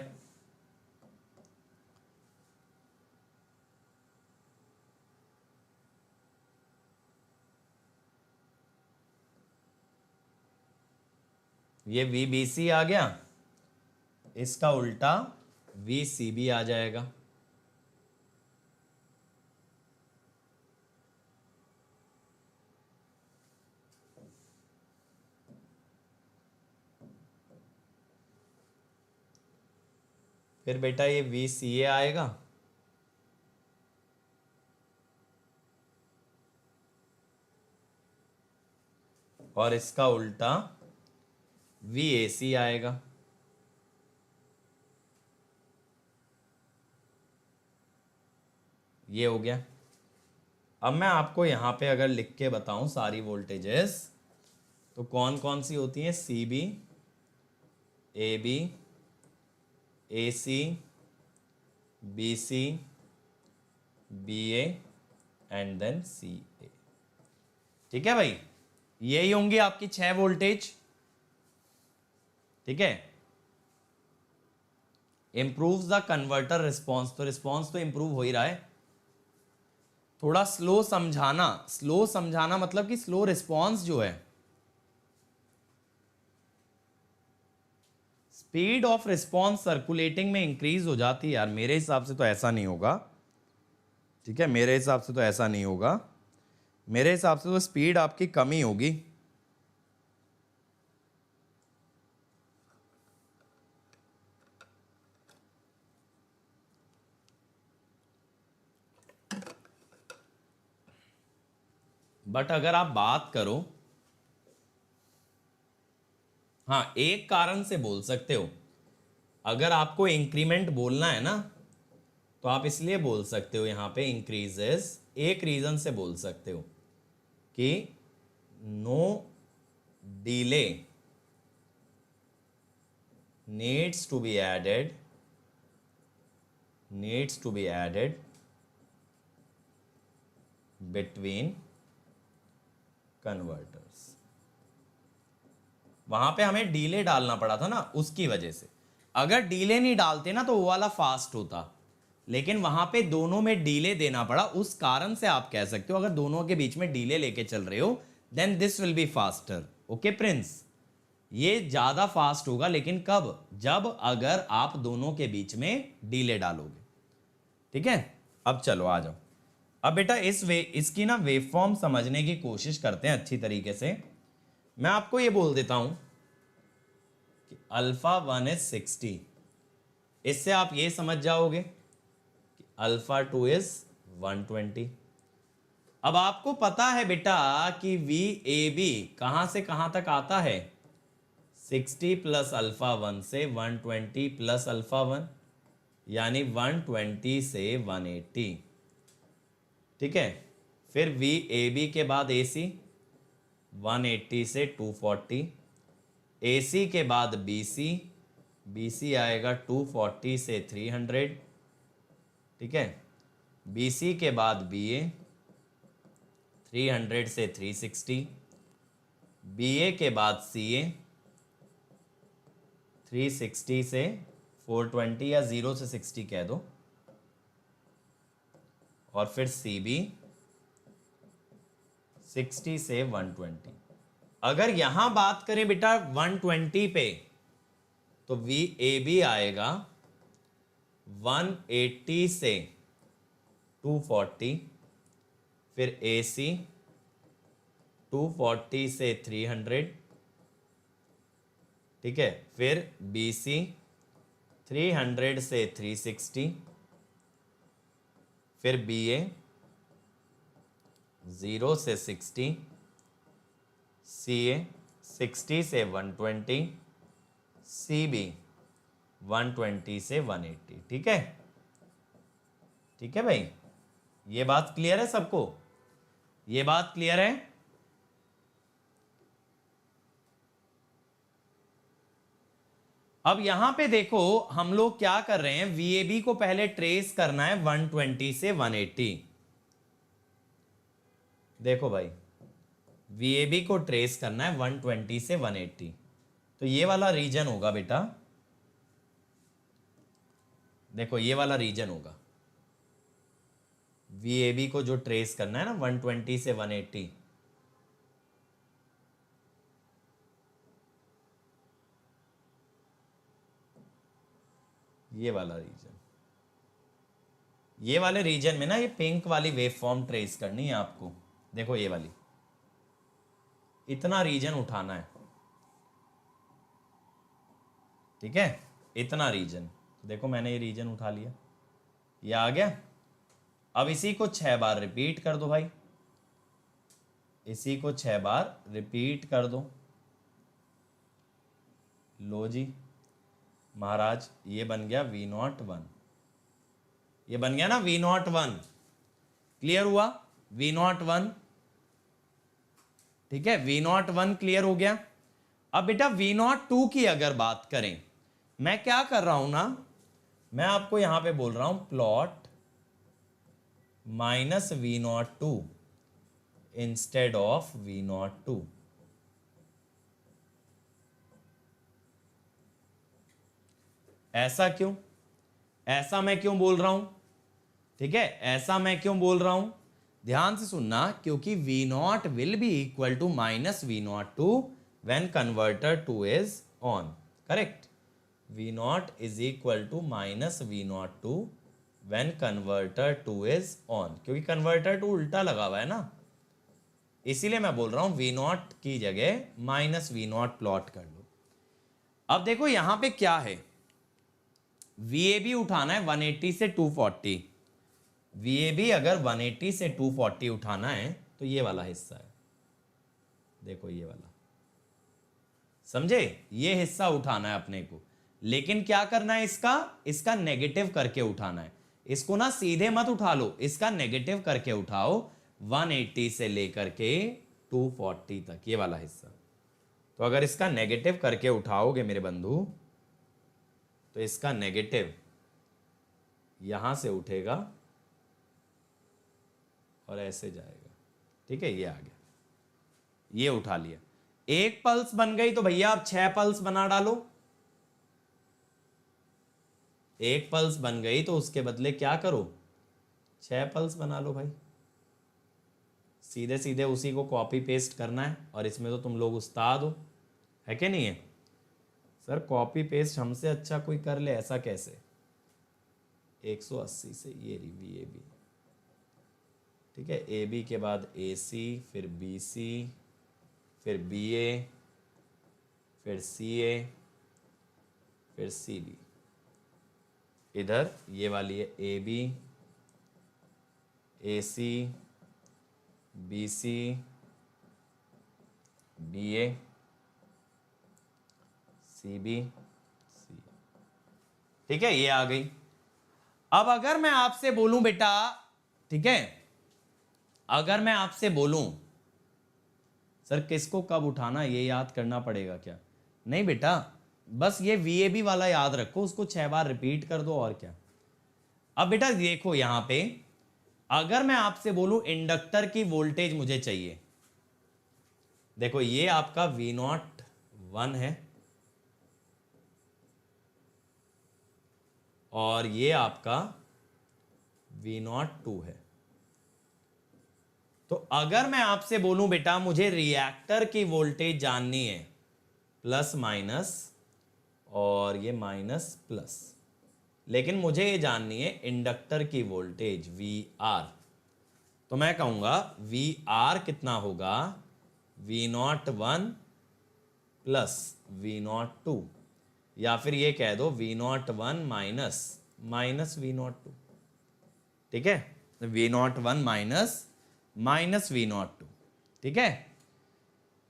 ये VBC आ गया, इसका उल्टा VCB आ जाएगा। फिर बेटा ये VCA आएगा, और इसका उल्टा VAC आएगा। ये हो गया। अब मैं आपको यहां पे अगर लिख के बताऊं सारी वोल्टेजेस, तो कौन कौन सी होती हैं? CB, AB, AC, BC, BA and then CA। ठीक है भाई, यही होंगी आपकी 6 वोल्टेज। ठीक है, इंप्रूव द कन्वर्टर रिस्पॉन्स, तो रिस्पॉन्स तो इंप्रूव हो ही रहा है। थोड़ा स्लो समझाना, स्लो समझाना मतलब कि स्लो रिस्पॉन्स जो है, स्पीड ऑफ रिस्पॉन्स सर्कुलेटिंग में इंक्रीज हो जाती है यार। मेरे हिसाब से तो ऐसा नहीं होगा, ठीक है, मेरे हिसाब से तो ऐसा नहीं होगा, मेरे हिसाब से तो स्पीड आपकी कम ही होगी। बट अगर आप बात करो, हाँ एक कारण से बोल सकते हो, अगर आपको इंक्रीमेंट बोलना है ना, तो आप इसलिए बोल सकते हो यहां पे इंक्रीजेस, एक रीजन से बोल सकते हो कि no delay needs to be added between converters. वहां पे हमें डीले डालना पड़ा था ना, उसकी वजह से। अगर डीले नहीं डालते ना तो वो वाला फास्ट होता, लेकिन वहां पे दोनों में डीले देना पड़ा, उस कारण से आप कह सकते हो अगर दोनों के बीच में डीले लेके चल रहे हो then this will be faster. Okay Prince, ये ज्यादा फास्ट होगा, लेकिन कब? जब अगर आप दोनों के बीच में डीले डालोगे। ठीक है, अब चलो आ जाओ। अब बेटा इसकी ना वेवफॉर्म समझने की कोशिश करते हैं अच्छी तरीके से। मैं आपको ये बोल देता हूं कि अल्फा 1 इज 60, इससे आप ये समझ जाओगे कि अल्फा 2 इज 120। अब आपको पता है बेटा कि VAB कहां से कहां तक आता है? 60 प्लस अल्फा 1 से 120 प्लस अल्फा 1, यानी 120 से 180। ठीक है, फिर VAB के बाद AC 180 से 240, AC के बाद BC, BC आएगा 240 से 300, ठीक है। BC के बाद BA 300 से 360, BA के बाद CA 360 से 420 या 0 से 60 कह दो, और फिर CB 60 से 120। अगर यहां बात करें बेटा 120 पे, तो VAB आएगा 180 से 240, फिर AC 240 से 300, ठीक है, फिर BC 300 से 360, फिर BA 0 से 60, CA 60 से 120, CB 120 से 180, ठीक है। ठीक है भाई, ये बात क्लियर है सबको? ये बात क्लियर है? अब यहां पे देखो हम लोग क्या कर रहे हैं, VAB को पहले ट्रेस करना है 120 से 180। देखो भाई, VAB को ट्रेस करना है 120 से 180, तो ये वाला रीजन होगा बेटा, देखो ये वाला रीजन होगा। VAB को जो ट्रेस करना है ना 120 से 180, ये वाला रीजन, ये वाले रीजन में ना ये पिंक वाली वेव फॉर्म ट्रेस करनी है आपको। देखो ये वाली, इतना रीजन उठाना है, ठीक है, इतना रीजन। देखो मैंने ये रीजन उठा लिया, ये आ गया। अब इसी को 6 बार रिपीट कर दो भाई, इसी को 6 बार रिपीट कर दो। लो जी महाराज, ये बन गया V01, ये बन गया ना V01, क्लियर हुआ? V01, ठीक है, V01 क्लियर हो गया। अब बेटा V02 की अगर बात करें, मैं क्या कर रहा हूं ना, मैं आपको यहां पे बोल रहा हूं plot minus V02 instead of V02। ऐसा क्यों? ऐसा मैं क्यों बोल रहा हूं? ठीक है, ऐसा मैं क्यों बोल रहा हूं? ध्यान से सुनना, क्योंकि V0 will be equal to minus V02 when converter 2 is on, correct. V0 is equal to minus V02 when converter 2 is on, क्योंकि कन्वर्टर 2 उल्टा लगा हुआ है ना, इसीलिए मैं बोल रहा हूं V0 की जगह माइनस V0 प्लॉट कर लो। अब देखो यहां पे क्या है, VAB उठाना है 180 से 240। VAB अगर 180 से 240 उठाना है तो ये वाला हिस्सा है, देखो ये वाला, समझे? ये हिस्सा उठाना है अपने को, लेकिन क्या करना है, इसका नेगेटिव करके उठाना है। इसको ना सीधे मत उठा लो, इसका नेगेटिव करके उठाओ 180 से लेकर के 240 तक, ये वाला हिस्सा। तो अगर इसका नेगेटिव करके उठाओगे मेरे बंधु, तो इसका नेगेटिव यहां से उठेगा और ऐसे जाएगा, ठीक है, ये आ गया, ये उठा लिया। एक पल्स बन गई तो भैया आप 6 पल्स बना डालो। एक पल्स बन गई तो उसके बदले क्या करो, 6 पल्स बना लो भाई। सीधे सीधे उसी को कॉपी पेस्ट करना है, और इसमें तो तुम लोग उस्ताद हो, है कि नहीं है? सर कॉपी पेस्ट हमसे अच्छा कोई कर ले, ऐसा कैसे? 180 से ये रही VAB, ठीक है, AB के बाद AC, फिर BC, फिर BA, फिर CA, फिर CB। इधर ये वाली है AB, AC, BC, BA, CB, C, ठीक है, ये आ गई। अब अगर मैं आपसे बोलूं बेटा, ठीक है, अगर मैं आपसे बोलूं सर किसको कब उठाना, ये याद करना पड़ेगा क्या? नहीं बेटा, बस ये VAB वाला याद रखो, उसको 6 बार रिपीट कर दो और क्या। अब बेटा देखो यहां पे, अगर मैं आपसे बोलूं इंडक्टर की वोल्टेज मुझे चाहिए, देखो ये आपका V01 है और ये आपका V02 है। तो अगर मैं आपसे बोलूं बेटा मुझे रिएक्टर की वोल्टेज जाननी है, प्लस माइनस और ये माइनस प्लस, लेकिन मुझे ये जाननी है इंडक्टर की वोल्टेज VR, तो मैं कहूंगा VR कितना होगा, V01 प्लस V02, या फिर ये कह दो V01 माइनस माइनस V02। ठीक है, V01 माइनस V02। ठीक है,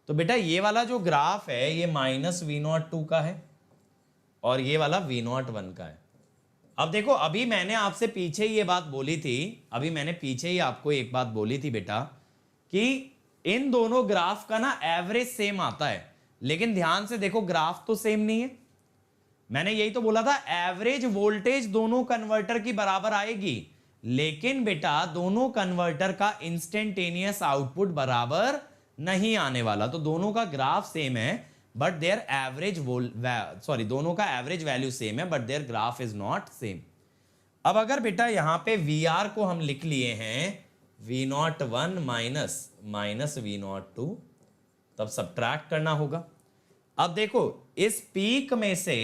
तो बेटा ये वाला जो ग्राफ है ये माइनस V02 का है और ये वाला V01 का है। अब देखो, अभी मैंने आपसे पीछे ये बात बोली थी, अभी मैंने पीछे ही आपको एक बात बोली थी बेटा कि इन दोनों ग्राफ का ना एवरेज सेम आता है, लेकिन ध्यान से देखो ग्राफ तो सेम नहीं है। मैंने यही तो बोला था, एवरेज वोल्टेज दोनों कन्वर्टर की बराबर आएगी, लेकिन बेटा दोनों कन्वर्टर का इंस्टेंटेनियस आउटपुट बराबर नहीं आने वाला। तो दोनों का ग्राफ सेम है बट देयर एवरेज दोनों का एवरेज वैल्यू सेम है but their graph is not same. अब अगर बेटा यहां पे VR को हम लिख लिए हैं V01 माइनस माइनस V02, तब सब्ट्रैक्ट करना होगा। अब देखो इस पीक में से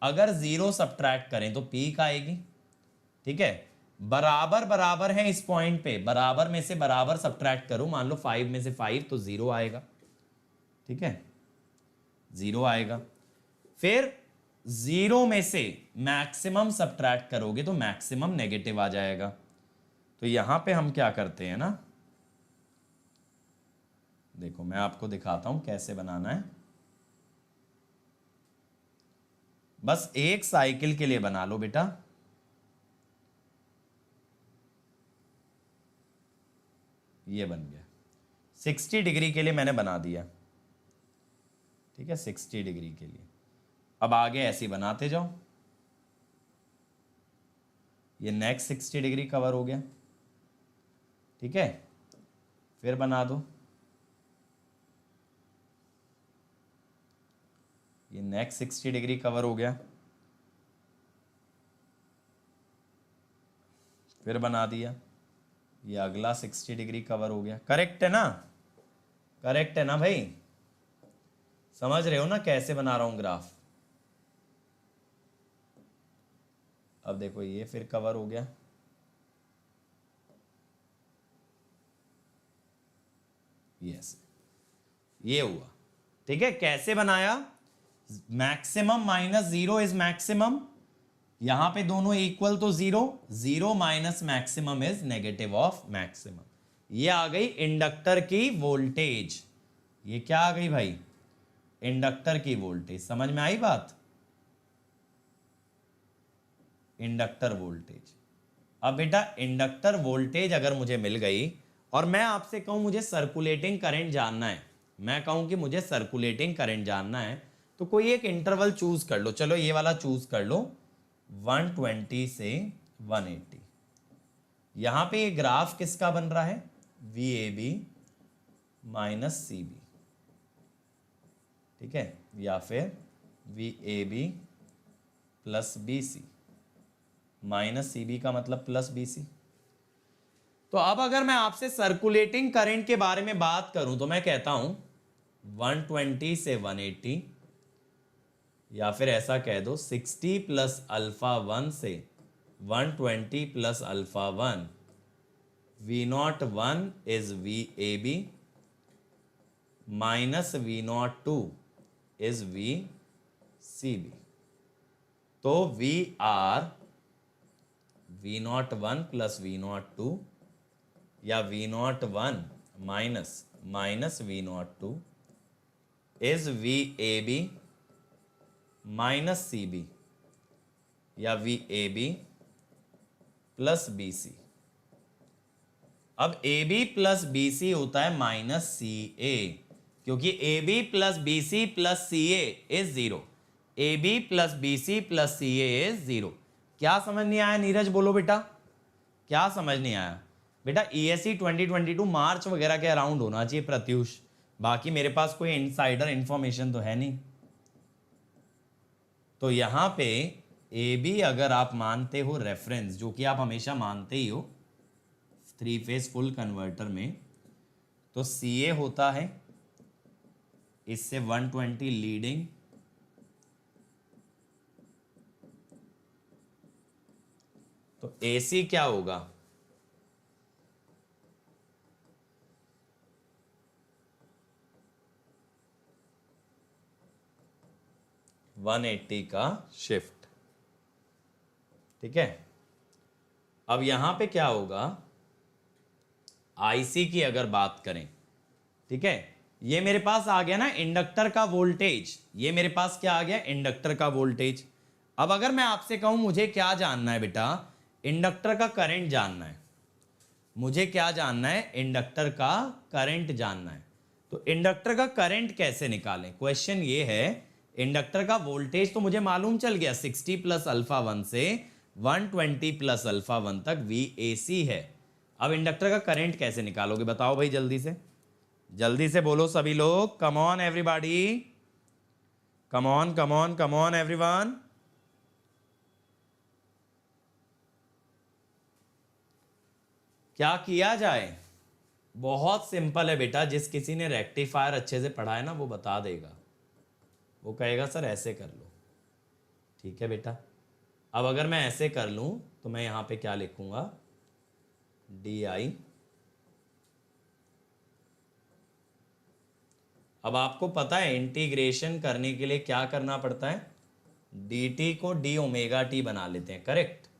अगर 0 सब्ट्रैक्ट करें तो पीक आएगी। ठीक है, बराबर बराबर है इस पॉइंट पे, बराबर में से बराबर सब्ट्रैक्ट करो, मान लो 5 में से 5 तो 0 आएगा। ठीक है, 0 आएगा। फिर 0 में से मैक्सिमम सब्ट्रैक्ट करोगे तो मैक्सिमम नेगेटिव आ जाएगा। तो यहां पे हम क्या करते हैं ना, देखो मैं आपको दिखाता हूं कैसे बनाना है। बस एक साइकिल के लिए बना लो बेटा। ये बन गया, 60 डिग्री के लिए मैंने बना दिया। ठीक है, 60 डिग्री के लिए। अब आगे ऐसे बनाते जाओ, ये नेक्स्ट 60 डिग्री कवर हो गया। ठीक है, फिर बना दो, ये नेक्स्ट 60 डिग्री कवर हो गया। फिर बना दिया, ये अगला 60 डिग्री कवर हो गया। करेक्ट है ना, करेक्ट है ना भाई, समझ रहे हो ना कैसे बना रहा हूं ग्राफ। अब देखो ये फिर कवर हो गया, यस ये हुआ। ठीक है, कैसे बनाया, मैक्सिमम माइनस 0 इज मैक्सिमम, यहां पे दोनों इक्वल तो 0, 0 minus maximum is negative of maximum. ये आ गई इंडक्टर की वोल्टेज। ये क्या आ गई भाई, इंडक्टर की वोल्टेज। समझ में आई बात, इंडक्टर वोल्टेज। अब बेटा इंडक्टर वोल्टेज अगर मुझे मिल गई और मैं आपसे कहूं मुझे सर्कुलेटिंग करंट जानना है, मैं कहूं कि मुझे सर्कुलेटिंग करंट जानना है, तो कोई एक इंटरवल चूज कर लो। चलो ये वाला चूज कर लो, 120 से 180। यहां पे ये ग्राफ किसका बन रहा है, VAB माइनस CB। ठीक है, या फिर VAB plus BC, minus CB का मतलब प्लस BC। तो अब अगर मैं आपसे सर्कुलेटिंग करंट के बारे में बात करूं तो मैं कहता हूं 120 से 180, या फिर ऐसा कह दो 60 प्लस अल्फा 1 से 120 plus alpha 1, V01 is VAB minus V02 is VCB। तो VR V01 प्लस V02 या V01 minus minus V02 is VAB minus CB या VAB प्लस BC। अब AB प्लस BC होता है माइनस CA, क्योंकि A B plus B C plus C A is zero, A B plus B C plus C A is zero. क्या समझ नहीं आया नीरज, बोलो बेटा, क्या समझ नहीं आया? बेटा ईएससी 2022 मार्च वगैरह के अराउंड होना चाहिए प्रत्युष, बाकी मेरे पास कोई इनसाइडर इंफॉर्मेशन तो है नहीं। तो यहां पे ए बी अगर आप मानते हो रेफरेंस, जो कि आप हमेशा मानते ही हो 3 फेज फुल कन्वर्टर में, तो सी ए होता है इससे 120 लीडिंग, तो AC क्या होगा? 180 का शिफ्ट, ठीक है। अब यहां पे क्या होगा, IC की अगर बात करें, ठीक है, ये मेरे पास आ गया ना इंडक्टर का वोल्टेज, ये मेरे पास क्या आ गया, इंडक्टर का वोल्टेज। अब अगर मैं आपसे कहूं मुझे क्या जानना है बेटा, इंडक्टर का करंट जानना है, मुझे क्या जानना है, इंडक्टर का करंट जानना है। तो इंडक्टर का करंट कैसे निकालें, क्वेश्चन ये है। इंडक्टर का वोल्टेज तो मुझे मालूम चल गया 60 प्लस अल्फा 1 से 120 प्लस अल्फा 1 तक VAC है। अब इंडक्टर का करंट कैसे निकालोगे बताओ भाई, जल्दी से बोलो सभी लोग, come on everybody, come on come on come on everyone. क्या किया जाए? बहुत सिंपल है बेटा, जिस किसी ने रेक्टिफायर अच्छे से पढ़ा है ना वो बता देगा, वो कहेगा सर ऐसे कर लो, ठीक है बेटा। अब अगर मैं ऐसे कर लूं तो मैं यहां पे क्या लिखूंगा, DI। अब आपको पता है इंटीग्रेशन करने के लिए क्या करना पड़ता है, DT को D ओमेगा T बना लेते हैं, करेक्ट।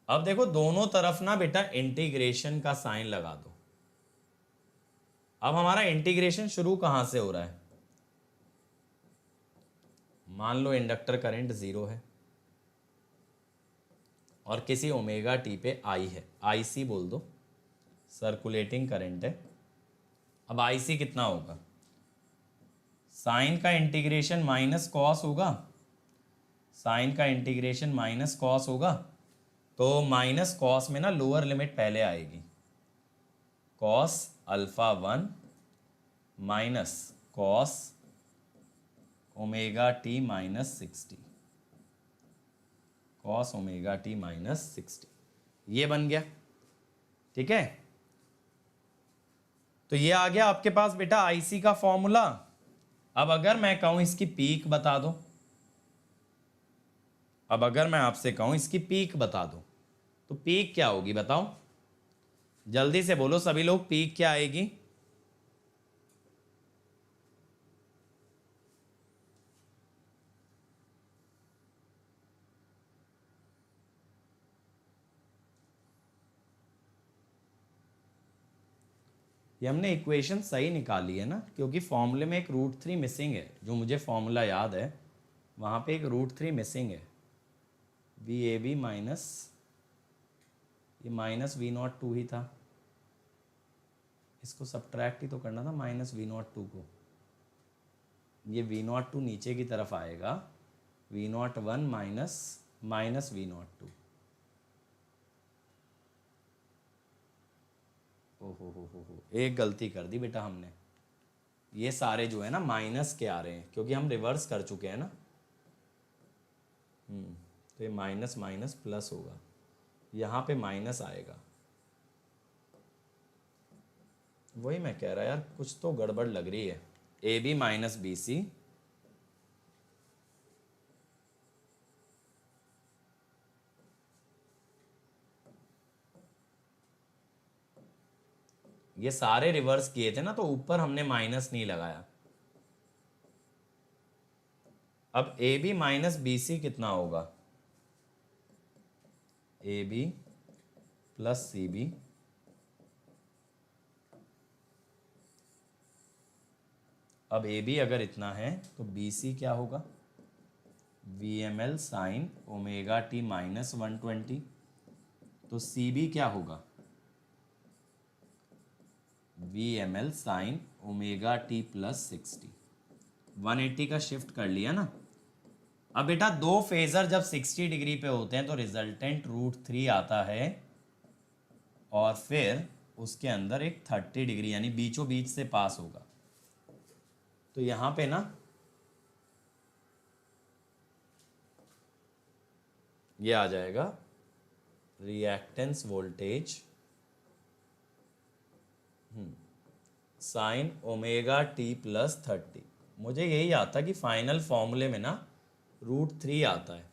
अब देखो दोनों तरफ ना बेटा इंटीग्रेशन का साइन लगा दो। अब हमारा इंटीग्रेशन शुरू कहां से हो रहा है, मान लो इंडक्टर करंट 0 है और किसी ओमेगा टी पे आई है, IC बोल दो, सर्कुलेटिंग करंट है। अब IC कितना होगा, साइन का इंटीग्रेशन माइनस कॉस होगा, साइन का इंटीग्रेशन माइनस कॉस होगा, तो माइनस कॉस में ना लोअर लिमिट पहले आएगी, cos alpha 1 minus cos omega t minus 60, cos omega t minus 60, ये बन गया, ठीक है। तो ये आ गया आपके पास बेटा IC का फॉर्मूला। अब अगर मैं कहूं इसकी पीक बता दो, अब अगर मैं आपसे कहूं इसकी पीक बता दो, तो पीक क्या होगी बताओ, जल्दी से बोलो सभी लोग, पीक क्या आएगी? ये हमने इक्वेशन सही निकाली है ना, क्योंकि फॉर्मूले में एक √3 मिसिंग है, जो मुझे फॉर्मूला याद है वहाँ पे एक √3 मिसिंग है। VAB माइनस, ये माइनस V02 ही था, इसको सब्ट्रैक्ट ही तो करना था माइनस V02 को, ये V02 नीचे की तरफ आएगा, V01 माइनस माइनस V02। हो, एक गलती कर दी बेटा हमने, ये सारे जो है ना माइनस के आ रहे हैं, क्योंकि हम रिवर्स कर चुके हैं ना। तो ये माइनस माइनस प्लस होगा, यहाँ पे माइनस आएगा, वही मैं कह रहा यार, कुछ तो गड़बड़ लग रही है। AB माइनस BC, ये सारे रिवर्स किए थे ना, तो ऊपर हमने माइनस नहीं लगाया। अब AB माइनस BC कितना होगा, AB प्लस CB, अब AB अगर इतना है तो BC क्या होगा, V m L sine omega t minus 120, तो सी बी क्या होगा, V m L sine omega t plus 60। 180 का शिफ्ट कर लिया ना। अब बेटा दो फेजर जब 60 डिग्री पे होते हैं तो रिजल्टेंट √3 आता है, और फिर उसके अंदर एक 30 डिग्री यानी बीचों बीच से पास होगा। तो यहां पे ना ये आ जाएगा reactance voltage sign omega t plus 30। मुझे यही आता कि फाइनल फॉर्मूले में ना √3 आता है,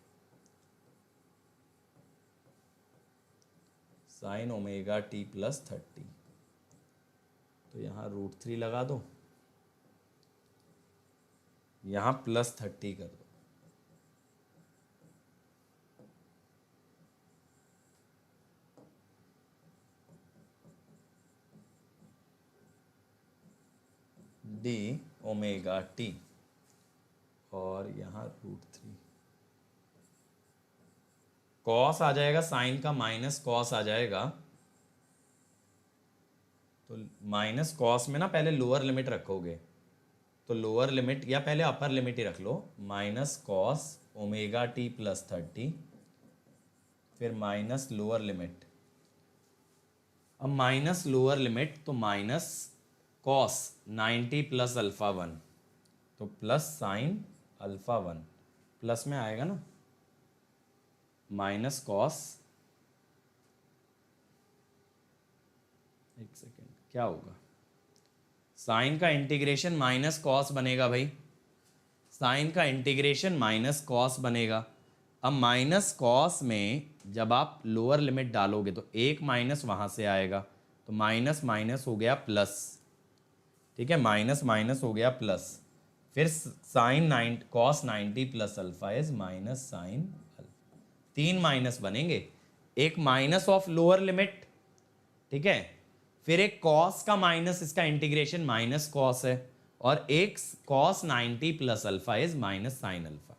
साइन ओमेगा टी प्लस 30। तो यहाँ √3 लगा दो, यहाँ प्लस 30 कर दो। डी ओमेगा टी और यहाँ √3 कॉस आ जाएगा, साइन का माइनस कॉस आ जाएगा। तो माइनस कॉस में ना पहले लोअर लिमिट रखोगे, तो लोअर लिमिट या पहले अपर लिमिट ही रख लो, minus cos omega t plus 30, फिर माइनस लोअर लिमिट। अब माइनस लोअर लिमिट तो माइनस कॉस 90 प्लस अल्फा 1, तो प्लस साइन अल्फा 1 प्लस में आएगा ना, माइनस कॉस, एक सेकेंड क्या होगा, साइन का इंटीग्रेशन माइनस कॉस बनेगा भाई, साइन का इंटीग्रेशन माइनस कॉस बनेगा। अब माइनस कॉस में जब आप लोअर लिमिट डालोगे तो एक माइनस वहां से आएगा, तो माइनस माइनस हो गया प्लस, ठीक है, माइनस माइनस हो गया प्लस, फिर sine 9 cos 90 plus alpha is minus sine alpha. तीन माइनस बनेंगे, एक माइनस ऑफ लोअर लिमिट, ठीक है, फिर एक कॉस का माइनस, इसका इंटीग्रेशन माइनस कॉस है, और एक cos 90 plus alpha is minus sine alpha.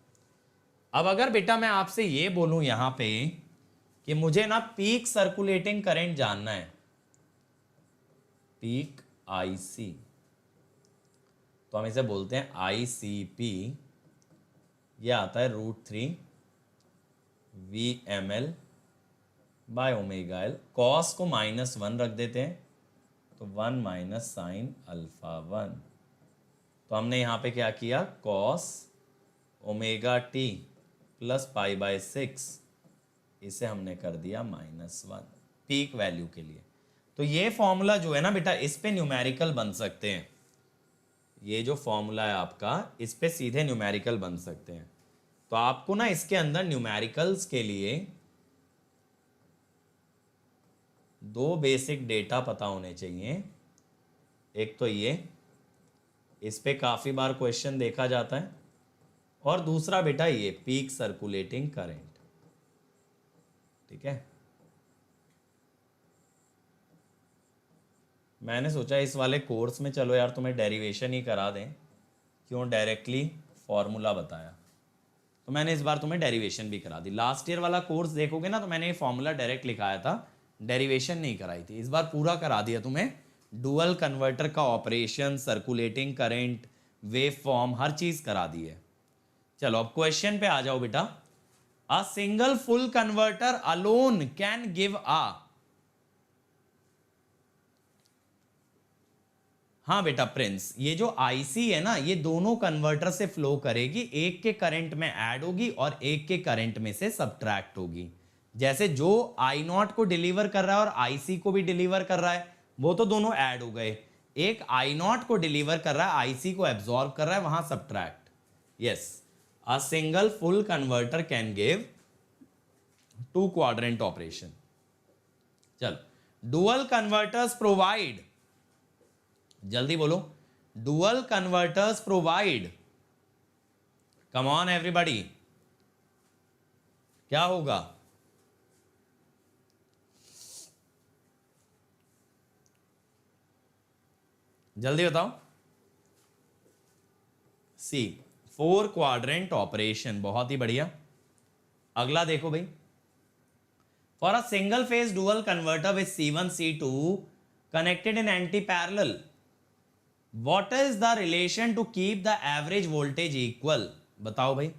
अब अगर बेटा मैं आपसे ये बोलूं यहां पे कि मुझे ना पीक सर्कुलेटिंग करंट जानना है, पीक आईसी, तो हम इसे बोलते हैं आईसीपी, ये आता है √3 V m L by omega L. Cos को -1 रख देते हैं, तो 1 माइनस साइन अल्फा 1। तो हमने यहाँ पे क्या किया, कॉस ओमेगा टी प्लस π/6, इसे हमने कर दिया -1 पीक वैल्यू के लिए। तो ये फॉर्मूला जो है ना बेटा, इस पे न्यूमेरिकल बन सकते हैं, ये जो फॉर्मूला है आपका, इस पे सीधे न्यूमेरिकल बन सकते हैं। तो आपको ना इसके अंदर न्यूमेरिकल्स के लिए दो बेसिक डेटा पता होने चाहिए। एक तो ये, इस पे काफ़ी बार क्वेश्चन देखा जाता है, और दूसरा बेटा ये पीक सर्कुलेटिंग करंट, ठीक है। मैंने सोचा इस वाले कोर्स में चलो यार तुम्हें डेरिवेशन ही करा दें, क्यों डायरेक्टली फॉर्मूला बताया, तो मैंने इस बार तुम्हें डेरिवेशन भी करा दी। लास्ट ईयर वाला कोर्स देखोगे ना तो मैंने ये फॉर्मूला डायरेक्ट लिखाया था, डेरिवेशन नहीं कराई थी। इस बार पूरा करा दिया तुम्हें, डुअल कन्वर्टर का operation, circulating current, wave form, हर चीज करा दी है। चलो अब क्वेश्चन पे आ जाओ बेटा। A single full converter alone can give हाँ बेटा प्रिंस, ये जो आईसी है ना, ये दोनों कन्वर्टर से फ्लो करेगी, एक के करंट में ऐड होगी और एक के करंट में से सब्ट्रैक्ट होगी। जैसे जो आई नॉट को डिलीवर कर रहा है और आईसी को भी डिलीवर कर रहा है, वो तो दोनों ऐड हो गए। एक आई नॉट को डिलीवर कर रहा है, आईसी को एब्जॉर्ब कर रहा है, वहां subtract. Yes, a single full converter can give 2 quadrant operation. चलो, डुअल कन्वर्टर्स प्रोवाइड, जल्दी बोलो, dual converters provide, come on everybody, क्या होगा, जल्दी बताओ। सी, 4 क्वाड्रेंट ऑपरेशन, बहुत ही बढ़िया। अगला देखो भाई, for a single phase dual converter with C1 C2 connected in anti parallel, what is the relation to keep the average voltage equal. बताओ भाई,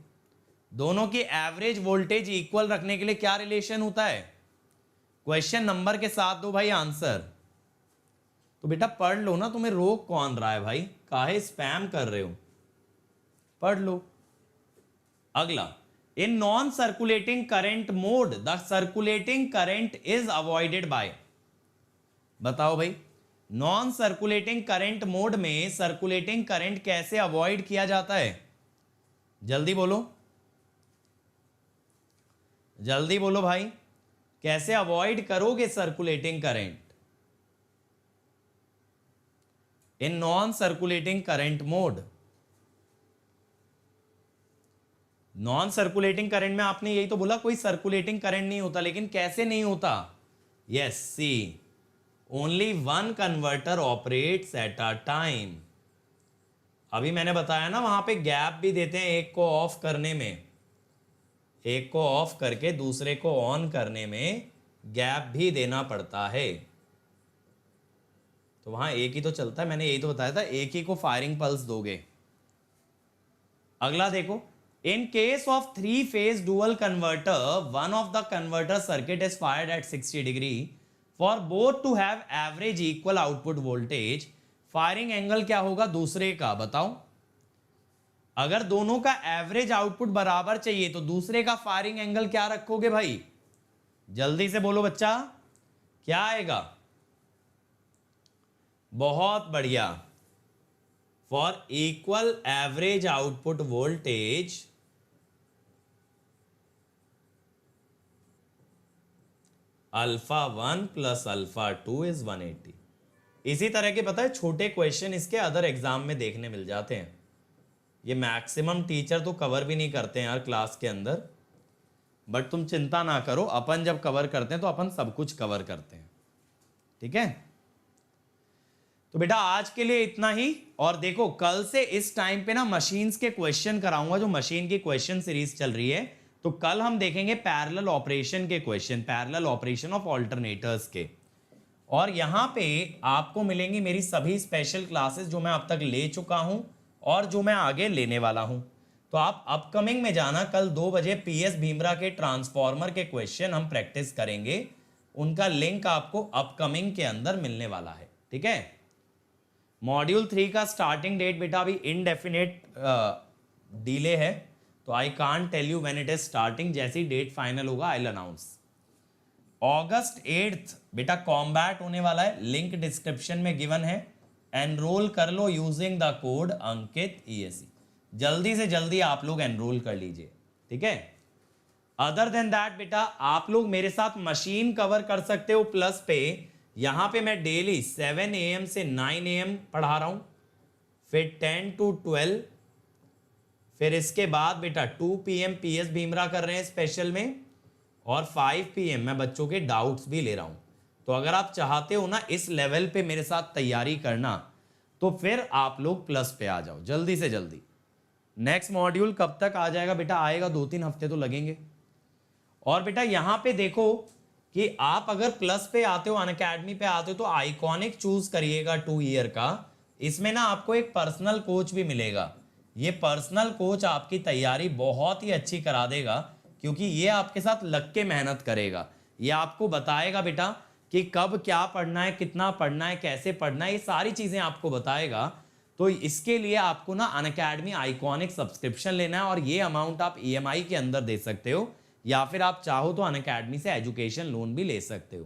दोनों की एवरेज वोल्टेज इक्वल रखने के लिए क्या रिलेशन होता है। क्वेश्चन नंबर के साथ दो भाई आंसर। तो बेटा पढ़ लो ना, तुम्हें रोक कौन रहा है भाई, काहे स्पैम कर रहे हो, पढ़ लो। अगला, in non circulating current mode the circulating current is avoided by. बताओ भाई, नॉन सर्कुलेटिंग करंट मोड में सर्कुलेटिंग करंट कैसे अवॉइड किया जाता है। जल्दी बोलो, जल्दी बोलो भाई, कैसे अवॉइड करोगे circulating current in non circulating current mode. Non circulating current में आपने यही तो बोला, कोई सर्कुलेटिंग करंट नहीं होता, लेकिन कैसे नहीं होता। Yes, see only one converter operates at a time. अभी मैंने बताया ना, वहां पे गैप भी देते हैं, एक को ऑफ करने में, एक को ऑफ करके दूसरे को ऑन करने में गैप भी देना पड़ता है। तो वहां एक ही तो चलता है, मैंने यही तो बताया था, एक ही को फायरिंग पल्स दोगे। अगला देखो, in case of 3 phase dual converter one of the converter circuit is fired at 60 degree for both to have average equal output voltage, firing angle क्या होगा दूसरे का। बताओ, अगर दोनों का एवरेज आउटपुट बराबर चाहिए तो दूसरे का फायरिंग एंगल क्या रखोगे भाई, जल्दी से बोलो बच्चा, क्या आएगा। बहुत बढ़िया, for equal average output voltage α1 plus α2 is 180। इसी तरह के पता है छोटे क्वेश्चन इसके अदर एग्जाम में देखने मिल जाते हैं। ये मैक्सिमम टीचर तो कवर भी नहीं करते हैं यार क्लास के अंदर, बट तुम चिंता ना करो, अपन जब कवर करते हैं तो अपन सब कुछ कवर करते हैं, ठीक है। तो बेटा आज के लिए इतना ही, और देखो कल से इस टाइम पे ना मशीन्स के क्वेश्चन कराऊंगा, जो मशीन की क्वेश्चन सीरीज चल रही है। तो कल हम देखेंगे पैरेलल ऑपरेशन के question, parallel operation of alternators के। और यहां पे आपको मिलेंगी मेरी सभी स्पेशल क्लासेस जो मैं अब तक ले चुका हूं और जो मैं आगे लेने वाला हूं। तो आप अपकमिंग में जाना, कल 2 बजे PS भीमरा के ट्रांसफॉर्मर के क्वेश्चन हम प्रैक्टिस करेंगे, उनका लिंक आपको अपकमिंग के अंदर मिलने वाला है, ठीक है। मॉड्यूल 3 का स्टार्टिंग डेट बेटा अभी इनडेफिनेट डिले है, तो I can't tell you when it is starting, जैसी डेट फाइनल होगा आई विल अनाउंस। August 8 बेटा कॉम्बैट होने वाला है, लिंक डिस्क्रिप्शन में गिवन है, एनरोल कर लो using the code Ankit ESE। जल्दी से जल्दी आप लोग एनरोल कर लीजिए, ठीक है। अदर देन दैट बेटा आप लोग मेरे साथ मशीन कवर कर सकते हो प्लस पे। यहां पे मैं डेली 7 AM से 9 AM पढ़ा रहा हूं, फिर 10 to 12, फिर इसके बाद बेटा 2 PM PS भीमरा कर रहे हैं स्पेशल में, और 5 PM मैं बच्चों के डाउट्स भी ले रहा हूं। तो अगर आप चाहते हो ना इस लेवल पे मेरे साथ तैयारी करना, तो फिर आप लोग प्लस पे आ जाओ जल्दी से जल्दी। नेक्स्ट मॉड्यूल कब तक आ जाएगा बेटा, आएगा 2-3 हफ्ते तो लगेंगे। और बेटा यहां पे देखो कि आप अगर प्लस पे आते हो, अनअकैडमी पे आते हो, तो आइकॉनिक चूज करिएगा 2 ईयर का। इसमें ना आपको एक पर्सनल कोच भी मिलेगा। ये पर्सनल कोच आपकी तैयारी बहुत ही अच्छी करा देगा, क्योंकि ये आपके साथ लग के मेहनत करेगा। ये आपको बताएगा बेटा कि कब क्या पढ़ना है, कितना पढ़ना है, कैसे पढ़ना है, ये सारी चीजें आपको बताएगा। तो इसके लिए आपको ना अनअकैडमी आइकॉनिक सब्सक्रिप्शन लेना है, और ये अमाउंट आप EMI के अंदर दे सकते हो, या फिर आप चाहो तो अनअकैडमी से एजुकेशन लोन भी ले सकते हो।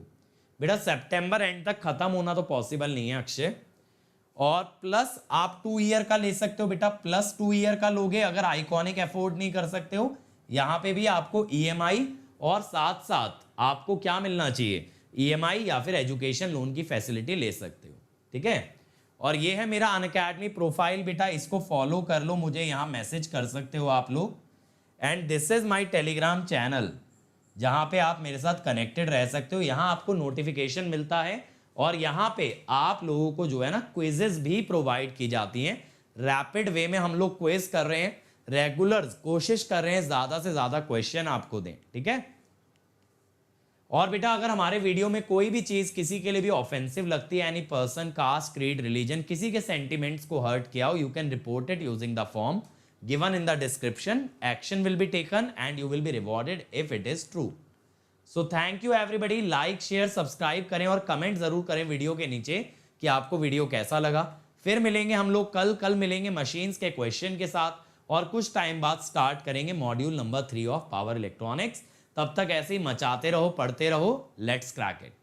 बेटा सितंबर एंड तक खत्म होना तो पॉसिबल नहीं है अक्षय। और प्लस आप 2 ईयर का ले सकते हो बेटा, प्लस 2 ईयर का लोगे अगर आइकॉनिक अफोर्ड नहीं कर सकते हो। यहां पे भी आपको EMI और साथ साथ आपको क्या मिलना चाहिए, EMI या फिर एजुकेशन लोन की फैसिलिटी ले सकते हो, ठीक है। और ये है मेरा अनअकैडमी प्रोफाइल बेटा, इसको फॉलो कर लो, मुझे यहाँ मैसेज कर सकते हो आप लोग। And this is my Telegram channel, जहाँ पे आप मेरे साथ कनेक्टेड रह सकते हो। यहाँ आपको नोटिफिकेशन मिलता है, और यहाँ पे आप लोगों को जो है ना क्विजेज भी प्रोवाइड की जाती हैं। रैपिड वे में हम लोग क्विज कर रहे हैं, रेगुलर्स कोशिश कर रहे हैं ज्यादा से ज्यादा क्वेश्चन आपको दें, ठीक है। और बेटा अगर हमारे वीडियो में कोई भी चीज किसी के लिए भी ऑफेंसिव लगती है, any person, caste, creed, religion, किसी के सेंटिमेंट्स को हर्ट किया हो, you can report it using the form given in the description. Action will be taken and you will be rewarded if it is true. So thank you everybody. Like share subscribe करें और comment जरूर करें video के नीचे कि आपको video कैसा लगा. फिर मिलेंगे हम लोग कल मिलेंगे मशीन्स के क्वेश्चन के साथ और कुछ टाइम बाद स्टार्ट करेंगे module number 3 of power electronics. तब तक ऐसे ही मचाते रहो, पढ़ते रहो. Let's crack it.